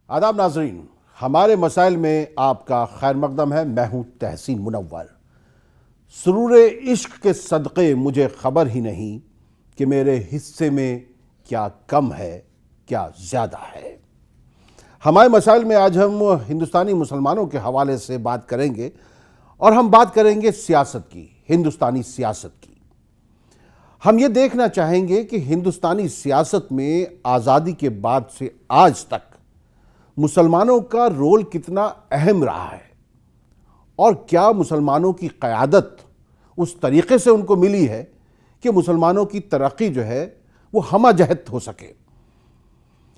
आदाब नाजरीन, हमारे मसाइल में आपका खैर मकदम है। मैं हूं तहसीन मुनव्वर। सुरूर इश्क के सदक़े मुझे खबर ही नहीं कि मेरे हिस्से में क्या कम है क्या ज़्यादा है। हमारे मसाइल में आज हम हिंदुस्तानी मुसलमानों के हवाले से बात करेंगे और हम बात करेंगे सियासत की, हिंदुस्तानी सियासत की। हम ये देखना चाहेंगे कि हिंदुस्तानी सियासत में आज़ादी के बाद से आज तक मुसलमानों का रोल कितना अहम रहा है और क्या मुसलमानों की क़यादत उस तरीक़े से उनको मिली है कि मुसलमानों की तरक्की जो है वो हमाजहत हो सके।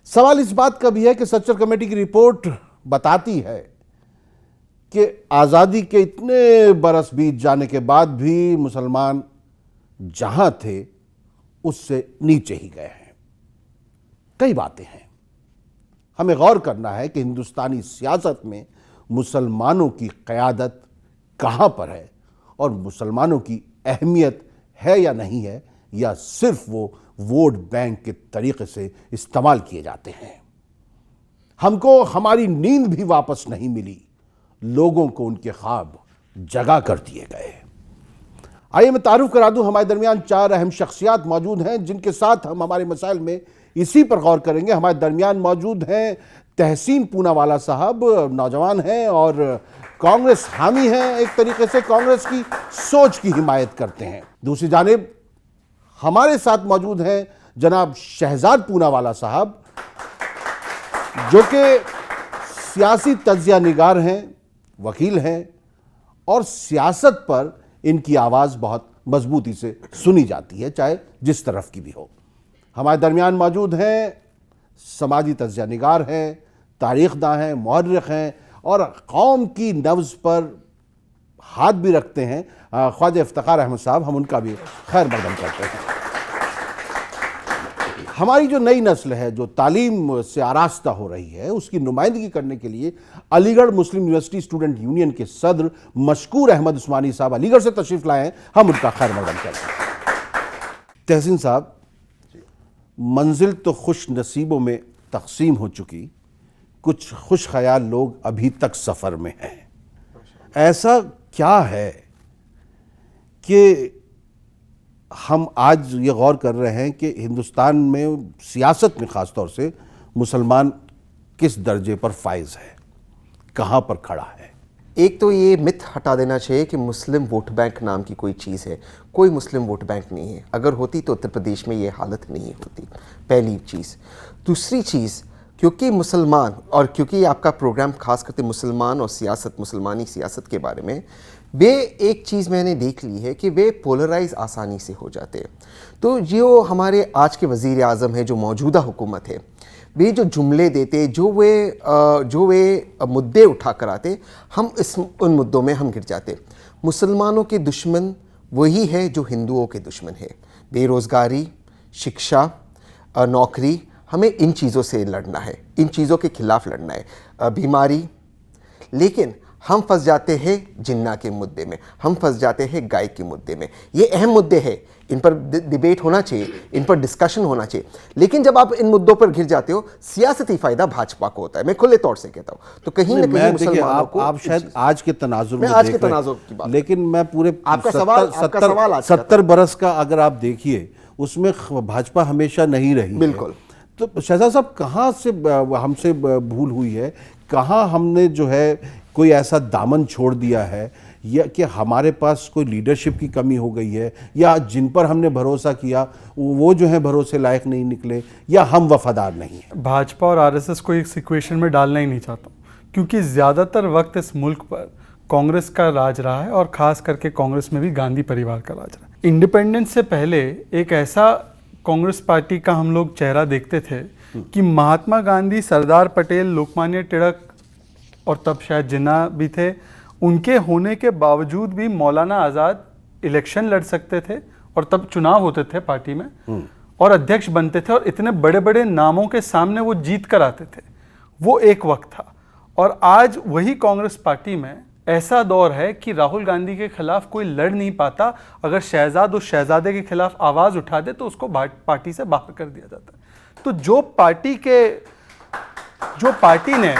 सवाल इस बात का भी है कि सच्चर कमेटी की रिपोर्ट बताती है कि आज़ादी के इतने बरस बीत जाने के बाद भी मुसलमान जहां थे उससे नीचे ही गए हैं। कई बातें हैं, हमें गौर करना है कि हिंदुस्तानी सियासत में मुसलमानों की क़यादत कहां पर है और मुसलमानों की अहमियत है या नहीं है, या सिर्फ वो वोट बैंक के तरीके से इस्तेमाल किए जाते हैं। हमको हमारी नींद भी वापस नहीं मिली, लोगों को उनके ख्वाब जगा कर दिए गए। आइए मैं तारुफ करा दूं, हमारे दरमियान चार अहम शख्सियात मौजूद हैं जिनके साथ हम हमारे मसाइल में इसी पर गौर करेंगे। हमारे दरमियान मौजूद हैं तहसीन पूनावाला साहब, नौजवान हैं और कांग्रेस हामी हैं, एक तरीके से कांग्रेस की सोच की हिमायत करते हैं। दूसरी जानिब हमारे साथ मौजूद हैं जनाब शहजाद पूनावाला साहब, जो कि सियासी तज्जिया निगार हैं, वकील हैं और सियासत पर इनकी आवाज़ बहुत मजबूती से सुनी जाती है, चाहे जिस तरफ की भी हो। हमारे दरमियान मौजूद हैं समाजी तज्जिया निगार हैं, तारीख़दां हैं, मुअर्रिख़ हैं और कौम की नब्ज़ पर हाथ भी रखते हैं ख्वाजा इफ्तिखार अहमद साहब, हम उनका भी खैर मकदम करते हैं। हमारी जो नई नस्ल है जो तालीम से आरास्ता हो रही है, उसकी नुमाइंदगी करने के लिए अलीगढ़ मुस्लिम यूनिवर्सिटी स्टूडेंट यूनियन के सदर मशकूर अहमद उस्मानी साहब अलीगढ़ से तशरीफ़ लाए हैं, हम उनका खैर मकदम करते हैं। तहसीन साहब, मंजिल तो खुश नसीबों में तकसीम हो चुकी, कुछ खुश ख्याल लोग अभी तक सफ़र में हैं। ऐसा क्या है कि हम आज ये गौर कर रहे हैं कि हिंदुस्तान में सियासत में ख़ास तौर से मुसलमान किस दर्जे पर फाइज है, कहाँ पर खड़ा है? एक तो ये मिथ हटा देना चाहिए कि मुस्लिम वोट बैंक नाम की कोई चीज़ है। कोई मुस्लिम वोट बैंक नहीं है। अगर होती तो उत्तर प्रदेश में ये हालत नहीं होती, पहली चीज़। दूसरी चीज़, क्योंकि मुसलमान, और क्योंकि आपका प्रोग्राम खास करके मुसलमान और सियासत, मुसलमानी सियासत के बारे में, वे एक चीज़ मैंने देख ली है कि वे पोलराइज आसानी से हो जाते हैं। तो जो हमारे आज के वज़ीर आज़म है, जो मौजूदा हुकूमत है, वे जो जुमले देते, जो वे मुद्दे उठा कर आते, हम उन मुद्दों में हम गिर जाते। मुसलमानों के दुश्मन वही है जो हिंदुओं के दुश्मन है। बेरोज़गारी, शिक्षा, नौकरी, हमें इन चीज़ों से लड़ना है, इन चीज़ों के खिलाफ़ लड़ना है। बीमारी, लेकिन हम फंस जाते हैं जिन्ना के मुद्दे में, हम फंस जाते हैं गाय के मुद्दे में। ये अहम मुद्दे हैं, इन पर डिबेट होना चाहिए, इन पर डिस्कशन होना चाहिए। लेकिन जब आप इन मुद्दों पर घिर जाते हो, सियासती फ़ायदा भाजपा को होता है, मैं खुले तौर से कहता हूँ। तो कहीं ना कहीं मुसलमानों को, आप शायद आज के तनाजुर में आज के तनाजुर की बात, लेकिन मैं पूरे आपका सवाल 70 बरस का अगर आप देखिए, उसमें भाजपा हमेशा नहीं रही। बिल्कुल। तो शहजाद साहब, कहाँ से हमसे भूल हुई है, कहाँ हमने जो है कोई ऐसा दामन छोड़ दिया है, या कि हमारे पास कोई लीडरशिप की कमी हो गई है, या जिन पर हमने भरोसा किया वो जो है भरोसे लायक नहीं निकले, या हम वफादार नहीं हैं? भाजपा और आरएसएस को इस इक्वेशन में डालना ही नहीं चाहता, क्योंकि ज़्यादातर वक्त इस मुल्क पर कांग्रेस का राज रहा है और ख़ास करके कांग्रेस में भी गांधी परिवार का राज रहा है। इंडिपेंडेंस से पहले एक ऐसा कांग्रेस पार्टी का हम लोग चेहरा देखते थे कि महात्मा गांधी, सरदार पटेल, लोकमान्य तिलक और तब शायद जिन्ना भी थे, उनके होने के बावजूद भी मौलाना आज़ाद इलेक्शन लड़ सकते थे और तब चुनाव होते थे पार्टी में और अध्यक्ष बनते थे और इतने बड़े बड़े नामों के सामने वो जीत कर आते थे। वो एक वक्त था। और आज वही कांग्रेस पार्टी में ऐसा दौर है कि राहुल गांधी के खिलाफ कोई लड़ नहीं पाता। अगर शहजाद उस शहजादे के खिलाफ आवाज़ उठा दे तो उसको पार्टी से बाहर कर दिया जाता है। तो जो पार्टी के जो पार्टी ने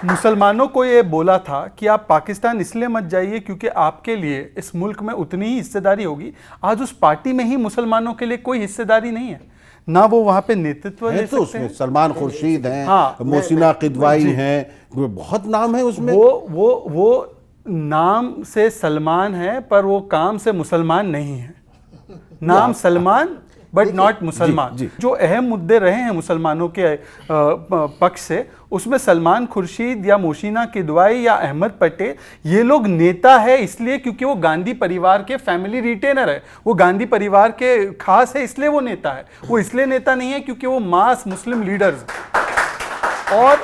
मुसलमानों को ये बोला था कि आप पाकिस्तान इसलिए मत जाइए क्योंकि आपके लिए इस मुल्क में उतनी ही हिस्सेदारी होगी, आज उस पार्टी में ही मुसलमानों के लिए कोई हिस्सेदारी नहीं है, ना वो वहां पे नेतृत्व ले तो सकते हैं। सलमान खुर्शीद हैं, हाँ, मोहसिना किदवाई हैं, बहुत नाम है उसमें। वो नाम से सलमान है पर वो काम से मुसलमान नहीं है। नाम सलमान बट नॉट मुसलमान। जो अहम मुद्दे रहे हैं मुसलमानों के पक्ष से, उसमें सलमान खुर्शीद या मोहसिना किदवाई या अहमद पटेल, ये लोग नेता है इसलिए क्योंकि वो गांधी परिवार के फैमिली रिटेनर है, वो गांधी परिवार के खास है इसलिए वो नेता है। वो इसलिए नेता नहीं है क्योंकि वो मास मुस्लिम लीडर्स। और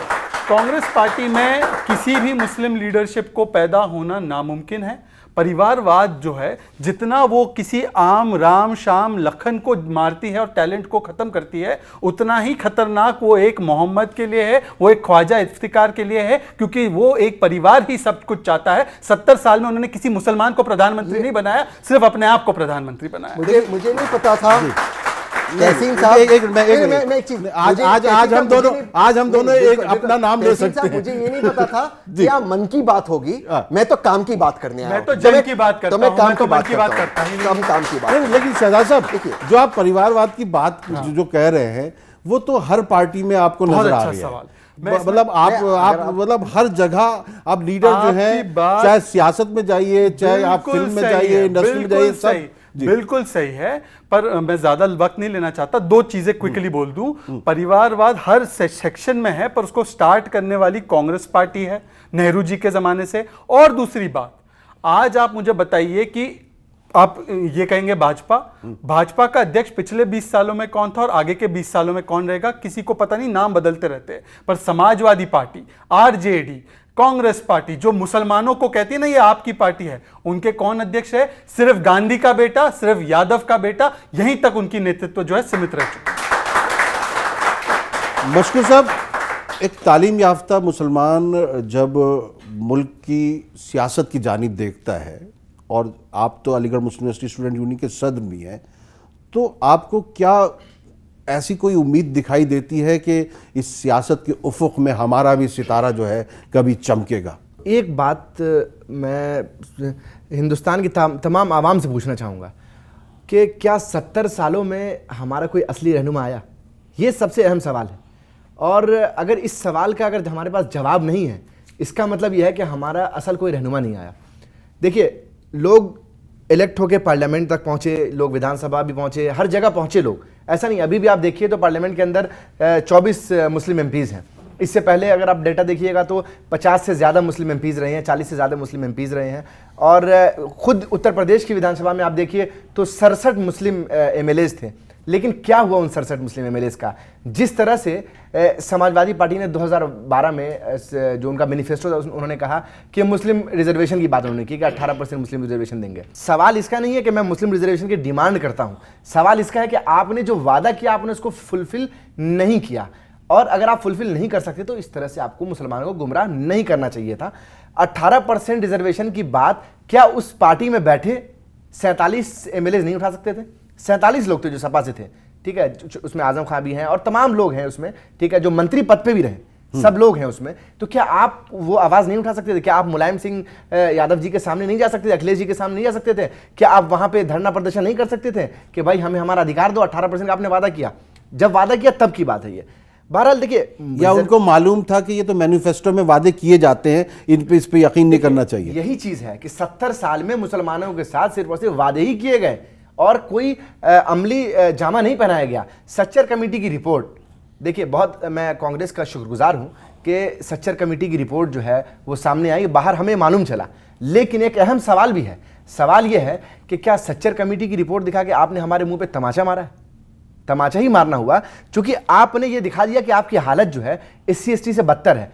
कांग्रेस पार्टी में किसी भी मुस्लिम लीडरशिप को पैदा होना नामुमकिन है। परिवारवाद जो है, जितना वो किसी आम राम शाम लखन को मारती है और टैलेंट को खत्म करती है, उतना ही खतरनाक वो एक मोहम्मद के लिए है, वो एक ख्वाजा इफ्तिकार के लिए है, क्योंकि वो एक परिवार ही सब कुछ चाहता है। 70 साल में उन्होंने किसी मुसलमान को प्रधानमंत्री नहीं बनाया, सिर्फ अपने आप को प्रधानमंत्री बनाया। मुझे नहीं पता था तहसीन साहब, मैं एक चीज, आज हम दोनों एक अपना नाम ले सकते हैं। मुझे ये नहीं पता था कि क्या मन की बात होगी, मैं तो काम की बात करने आया हूं। मैं तो जन की बात करता हूं, मैं काम की बात करता हूं, काम की बात। लेकिन शहजाद साहब, जो आप परिवारवाद की बात जो कह रहे हैं, वो तो हर पार्टी में आपको नजर आ रही है। मतलब आप मतलब हर जगह आप लीडर जो हैं, चाहे सियासत में जाइए, चाहे आप फिल्म में जाइए, इंडस्ट्री में जाइए, सब बिल्कुल सही है। पर मैं ज्यादा वक्त नहीं लेना चाहता, दो चीजें क्विकली बोल दूं। परिवारवाद हर सेक्शन में है, पर उसको स्टार्ट करने वाली कांग्रेस पार्टी है नेहरू जी के जमाने से। और दूसरी बात, आज आप मुझे बताइए कि आप ये कहेंगे भाजपा का अध्यक्ष पिछले 20 सालों में कौन था और आगे के 20 सालों में कौन रहेगा, किसी को पता नहीं, नाम बदलते रहते हैं। पर Samajwadi party, RJD, Congress party जो मुसलमानों को कहती है ना ये आपकी पार्टी है, उनके कौन अध्यक्ष है? सिर्फ गांधी का बेटा, सिर्फ यादव का बेटा। यहीं तक उनकी नेतृत्व जो है सीमित रह चुकी है। मशकूर साहब, एक तालीम याफ्ता मुसलमान जब मुल्क की सियासत की जानिब देखता है, और आप तो अलीगढ़ मुस्लिम यूनिवर्सिटी स्टूडेंट यूनियन के सदर भी हैं, तो आपको क्या ऐसी कोई उम्मीद दिखाई देती है कि इस सियासत के उफुक में हमारा भी सितारा जो है कभी चमकेगा? एक बात मैं हिंदुस्तान की तमाम आवाम से पूछना चाहूँगा कि क्या 70 सालों में हमारा कोई असली रहनुमा आया? ये सबसे अहम सवाल है। और अगर इस सवाल का अगर हमारे पास जवाब नहीं है, इसका मतलब यह है कि हमारा असल कोई रहनुमा नहीं आया। देखिए, लोग इलेक्ट होकर पार्लियामेंट तक पहुँचे, लोग विधानसभा भी पहुँचे, हर जगह पहुँचे लोग। ऐसा नहीं, अभी भी आप देखिए तो पार्लियामेंट के अंदर 24 मुस्लिम एमपीज़ हैं। इससे पहले अगर आप डेटा देखिएगा तो 50 से ज़्यादा मुस्लिम एमपीज़ रहे हैं, 40 से ज़्यादा मुस्लिम एमपीज़ रहे हैं। और खुद उत्तर प्रदेश की विधानसभा में आप देखिए तो 67 मुस्लिम एमएलएज़ थे। लेकिन क्या हुआ उन 67 मुस्लिम एमएलएज़ का? जिस तरह से समाजवादी पार्टी ने 2012 में जो उनका मैनिफेस्टो था, उन्होंने कहा कि मुस्लिम रिजर्वेशन की बात उन्होंने की कि 18% मुस्लिम रिजर्वेशन देंगे। सवाल इसका नहीं है कि मैं मुस्लिम रिजर्वेशन की डिमांड करता हूं, सवाल इसका है कि आपने जो वादा किया आपने उसको फुलफिल नहीं किया। और अगर आप फुलफिल नहीं कर सकते तो इस तरह से आपको मुसलमानों को गुमराह नहीं करना चाहिए था। 18% रिजर्वेशन की बात क्या उस पार्टी में बैठे 47 एमएलए नहीं उठा सकते थे? 47 लोग थे जो सपा से थे, ठीक है, उसमें आजम खां भी हैं और तमाम लोग हैं उसमें, ठीक है, जो मंत्री पद पे भी रहे, सब लोग हैं उसमें। तो क्या आप वो आवाज़ नहीं उठा सकते थे? क्या आप मुलायम सिंह यादव जी के सामने नहीं जा सकते थे? अखिलेश जी के सामने नहीं जा सकते थे? क्या आप वहाँ पे धरना प्रदर्शन नहीं कर सकते थे कि भाई हमें हमारा अधिकार दो? 18% का आपने वादा किया, जब वादा किया तब की बात है ये। बहरहाल देखिए, या उनको मालूम था कि ये तो मैनिफेस्टो में वादे किए जाते हैं, इस पे यकीन नहीं करना चाहिए? यही चीज़ है कि 70 साल में मुसलमानों के साथ सिर्फ और सिर्फ वादे ही किए गए और कोई अमली जामा नहीं पहनाया गया। सच्चर कमेटी की रिपोर्ट देखिए, बहुत मैं कांग्रेस का शुक्रगुजार हूं कि सच्चर कमेटी की रिपोर्ट जो है वो सामने आई, बाहर हमें मालूम चला। लेकिन एक अहम सवाल भी है, सवाल ये है कि क्या सच्चर कमेटी की रिपोर्ट दिखा के आपने हमारे मुंह पे तमाचा मारा है? तमाचा ही मारना हुआ, क्योंकि आपने ये दिखा दिया कि आपकी हालत जो है SC ST से बदतर है।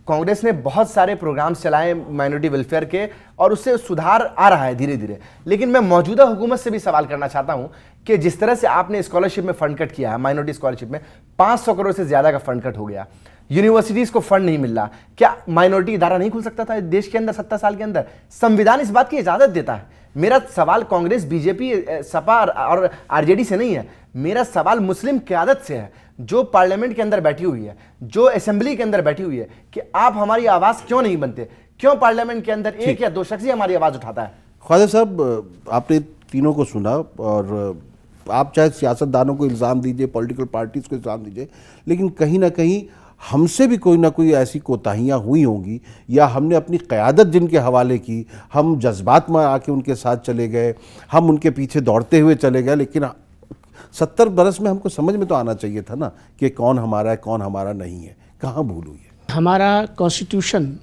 कांग्रेस ने बहुत सारे प्रोग्राम्स चलाए माइनॉरिटी वेलफेयर के और उससे सुधार आ रहा है धीरे धीरे। लेकिन मैं मौजूदा हुकूमत से भी सवाल करना चाहता हूं कि जिस तरह से आपने स्कॉलरशिप में फंड कट किया है, माइनॉरिटी स्कॉलरशिप में 500 करोड़ से ज्यादा का फंड कट हो गया, यूनिवर्सिटीज को फंड नहीं मिल रहा, क्या माइनॉरिटी इदारा नहीं खुल सकता था देश के अंदर 70 साल के अंदर? संविधान इस बात की इजाजत देता है। मेरा सवाल कांग्रेस, बीजेपी, सपा और आरजेडी से नहीं है, मेरा सवाल मुस्लिम क़यादत से है। जो पार्लियामेंट के अंदर बैठी हुई है, जो असेंबली के अंदर बैठी हुई है, कि आप हमारी आवाज़ क्यों नहीं बनते? क्यों पार्लियामेंट के अंदर एक या दो शख्स ही हमारी आवाज़ उठाता है? ख्वाजा साहब, आपने तीनों को सुना और आप चाहे सियासतदानों को इल्ज़ाम दीजिए, पॉलिटिकल पार्टीज़ को इल्ज़ाम दीजिए, लेकिन कहीं ना कहीं हमसे भी कोई ना कोई ऐसी कोताहियाँ हुई होंगी, या हमने अपनी क़यादत जिनके हवाले की, हम जज्बात में आके उनके साथ चले गए, हम उनके पीछे दौड़ते हुए चले गए। लेकिन 70 बरस में हमको समझ में तो आना चाहिए था ना कि कौन हमारा है, कौन हमारा नहीं है। कहाँ भूल हुई है? हमारा कॉन्स्टिट्यूशन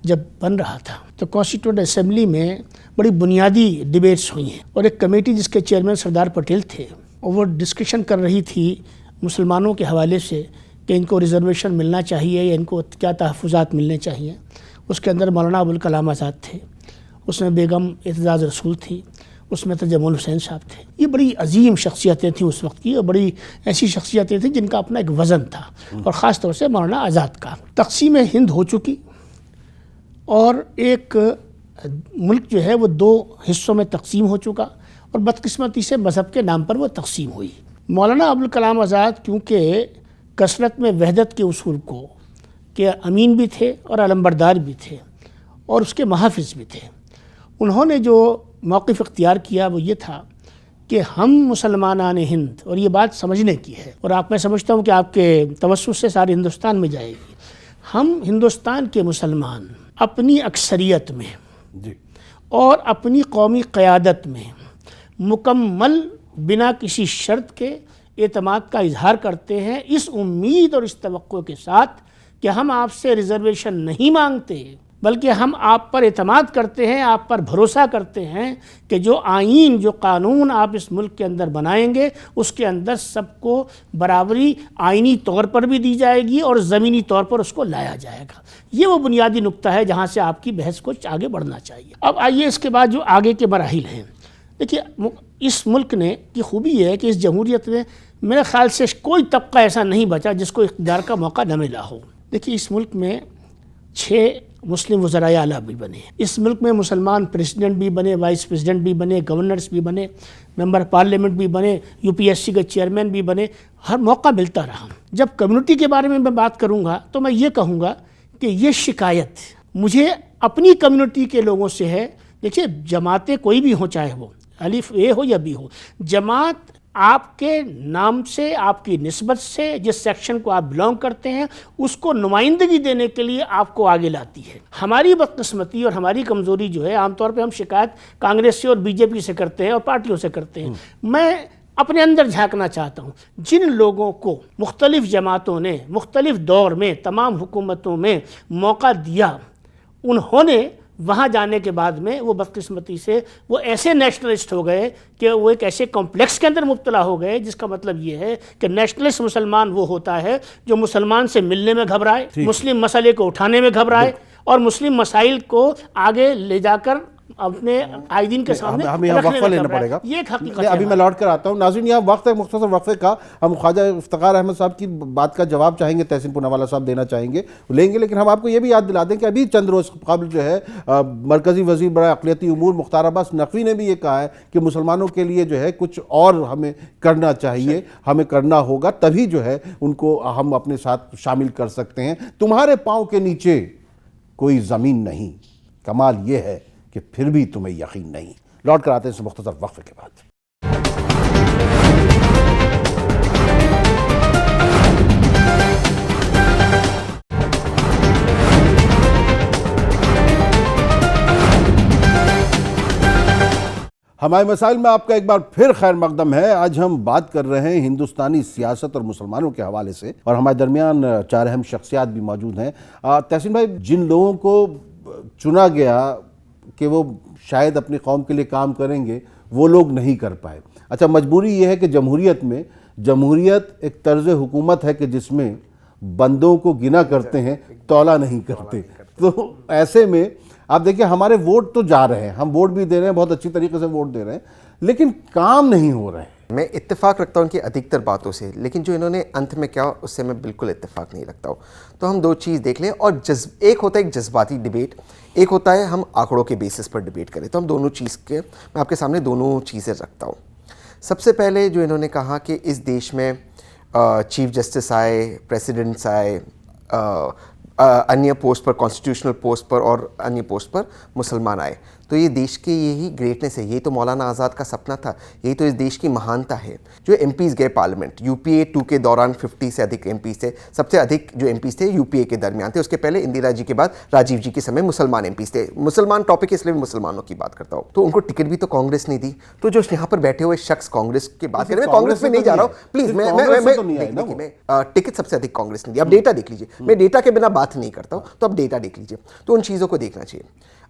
जब बन रहा था तो कॉन्स्टिट्यूंट असेंबली में बड़ी बुनियादी डिबेट्स हुई हैं, और एक कमेटी जिसके चेयरमैन सरदार पटेल थे, और वो डिस्कशन कर रही थी मुसलमानों के हवाले से कि इनको रिजर्वेशन मिलना चाहिए या इनको क्या तहफ़्फ़ुज़ात मिलने चाहिए। उसके अंदर मौलाना अबुल कलाम आज़ाद थे, उसमें बेगम एतज़ाज़ रसूल थी, उसमें तो जमाल हुसैन साहब थे। ये बड़ी अजीम शख्सियतें थीं उस वक्त की, और बड़ी ऐसी शख्सियतें थीं जिनका अपना एक वज़न था, और ख़ास तौर से मौलाना आज़ाद का। तक़सीम हिंद हो चुकी, और एक मुल्क जो है वो दो हिस्सों में तक़सीम हो चुका, और बदकिस्मती से मज़हब के नाम पर वो तक़सीम हुई। मौलाना अबुल कलाम आज़ाद क्योंकि कसरत में वहदत के उसूल को के अमीन भी थे और अलंबरदार भी थे और उसके मुहाफ़िज़ भी थे, उन्होंने जो मौक़िफ़ इख्तियार किया वो ये था कि हम मुसलमानान हिंद, और ये बात समझने की है, और मैं समझता हूँ कि आपके तवस्सुस से सारे हिंदुस्तान में जाएगी, हम हिंदुस्तान के मुसलमान अपनी अक्सरियत में जी और अपनी कौमी क़यादत में मुकम्मल बिना किसी शर्त के एतमाद का इजहार करते हैं, इस उम्मीद और इस तवक्को के साथ कि हम आपसे रिजर्वेशन नहीं मांगते, बल्कि हम आप पर एतमाद करते हैं, आप पर भरोसा करते हैं कि जो आईन, जो कानून आप इस मुल्क के अंदर बनाएंगे उसके अंदर सबको बराबरी आइनी तौर पर भी दी जाएगी और ज़मीनी तौर पर उसको लाया जाएगा। ये वो बुनियादी नुक्ता है जहाँ से आपकी बहस को आगे बढ़ना चाहिए। अब आइए इसके बाद जो आगे के मराहिल हैं। देखिए, इस मुल्क ने की खूबी है कि इस जमहूरियत में मेरे ख़्याल से कोई तबका ऐसा नहीं बचा जिसको इक़्तिदार का मौका न मिला हो। देखिए, इस मुल्क में 6 मुस्लिम वज़राए आला भी बने, इस मुल्क में मुसलमान प्रेसिडेंट भी बने, वाइस प्रेसिडेंट भी बने, गवर्नर्स भी बने, मेंबर पार्लियामेंट भी बने, यूपीएससी के चेयरमैन भी बने, हर मौका मिलता रहा। जब कम्युनिटी के बारे में मैं बात करूँगा तो मैं ये कहूँगा कि ये शिकायत मुझे अपनी कम्युनिटी के लोगों से है। देखिए, जमातें कोई भी हो, चाहे वो अलिफ ए हो या बी हो, जमात आपके नाम से, आपकी निस्बत से, जिस सेक्शन को आप बिलोंग करते हैं उसको नुमाइंदगी देने के लिए आपको आगे लाती है। हमारी बदकिस्मती और हमारी कमज़ोरी जो है, आमतौर पे हम शिकायत कांग्रेस से और बीजेपी से करते हैं और पार्टियों से करते हैं। मैं अपने अंदर झांकना चाहता हूँ, जिन लोगों को मुख्तलिफ़ जमातों ने मुख्तलिफ़ दौर में तमाम हुकूमतों में मौका दिया, उन्होंने वहाँ जाने के बाद में वो बदकिस्मती से वो ऐसे नेशनलिस्ट हो गए कि वो एक ऐसे कॉम्प्लेक्स के अंदर मुब्तला हो गए, जिसका मतलब ये है कि नेशनलिस्ट मुसलमान वो होता है जो मुसलमान से मिलने में घबराए, मुस्लिम मसले को उठाने में घबराए, और मुस्लिम मसाइल को आगे ले जाकर अपने आइदीन के सामने हमें यहाँ वक्फा लेना पड़ेगा। ये एक हकीकत अभी मैं लौट कर आता हूँ। नाज़रीन, यहाँ वक्त है मुख्तसर वक्फे का। हम ख्वाजा इफ्तिखार अहमद साहब की बात का जवाब चाहेंगे, तहसीन पूनावाला साहब देना चाहेंगे, लेंगे, लेकिन हम आपको ये भी याद दिला दें कि अभी चंद रोज़ कबल जो है मरकज़ी वज़ीर बराए अक़लियती उमूर मुख्तार अब्बास नक़वी ने भी ये कहा है कि मुसलमानों के लिए जो है कुछ और हमें करना चाहिए, हमें करना होगा, तभी जो है उनको हम अपने साथ शामिल कर सकते हैं। तुम्हारे पाँव के नीचे कोई ज़मीन नहीं, कमाल ये है कि फिर भी तुम्हें यकीन नहीं। लौट कर आते हैं इस मुख्तसर वक्फे के बाद। हमारे मसाइल में आपका एक बार फिर खैर मकदम है। आज हम बात कर रहे हैं हिंदुस्तानी सियासत और मुसलमानों के हवाले से, और हमारे दरमियान 4 अहम शख्सियात भी मौजूद हैं। तहसीन भाई, जिन लोगों को चुना गया कि वो शायद अपनी कौम के लिए काम करेंगे, वो लोग नहीं कर पाए। अच्छा, मजबूरी ये है कि जमहूरियत एक तर्ज हुकूमत है कि जिसमें बंदों को गिना करते हैं, तौला नहीं करते। तो ऐसे में आप देखिए, हमारे वोट तो जा रहे हैं, हम वोट भी दे रहे हैं, बहुत अच्छी तरीके से वोट दे रहे हैं, लेकिन काम नहीं हो रहे हैं। मैं इत्तेफाक रखता हूँ उनकी अधिकतर बातों से, लेकिन जो इन्होंने अंत में किया उससे मैं बिल्कुल इत्तेफाक नहीं रखता हूँ। तो हम 2 चीज़ देख लें, और एक होता है एक जज्बाती डिबेट, एक होता है हम आंकड़ों के बेसिस पर डिबेट करें। तो हम दोनों चीज़ के, मैं आपके सामने दोनों चीज़ें रखता हूँ। सबसे पहले जो इन्होंने कहा कि इस देश में चीफ जस्टिस आए, प्रेसिडेंट्स आए, अन्य पोस्ट पर, कॉन्स्टिट्यूशनल पोस्ट पर और अन्य पोस्ट पर मुसलमान आए। तो ये देश के यही ग्रेटनेस है, यही तो मौलाना आज़ाद का सपना था, यही तो इस देश की महानता है। जो एमपीज़ गए पार्लियामेंट, यूपीए 2 के दौरान 50 से अधिक एमपीज़ थे, सबसे अधिक जो एमपीज़ थे यूपीए के दरमियान थे। उसके पहले इंदिरा जी के बाद राजीव जी के समय मुसलमान एमपीज़ थे। मुसलमान टॉपिक इसलिए मुसलमानों की बात करता हूँ। तो उनको टिकट भी तो कांग्रेस नहीं दी। तो जो यहाँ पर बैठे हुए शख्स कांग्रेस की बात करें, मैं कांग्रेस में नहीं जा रहा हूँ प्लीज़, मैं टिकट सबसे अधिक कांग्रेस ने दी। अब डेटा देख लीजिए, मैं डेटा के बिना बात नहीं करता हूँ, तो अब डेटा देख लीजिए। तो उन चीज़ों को देखना चाहिए।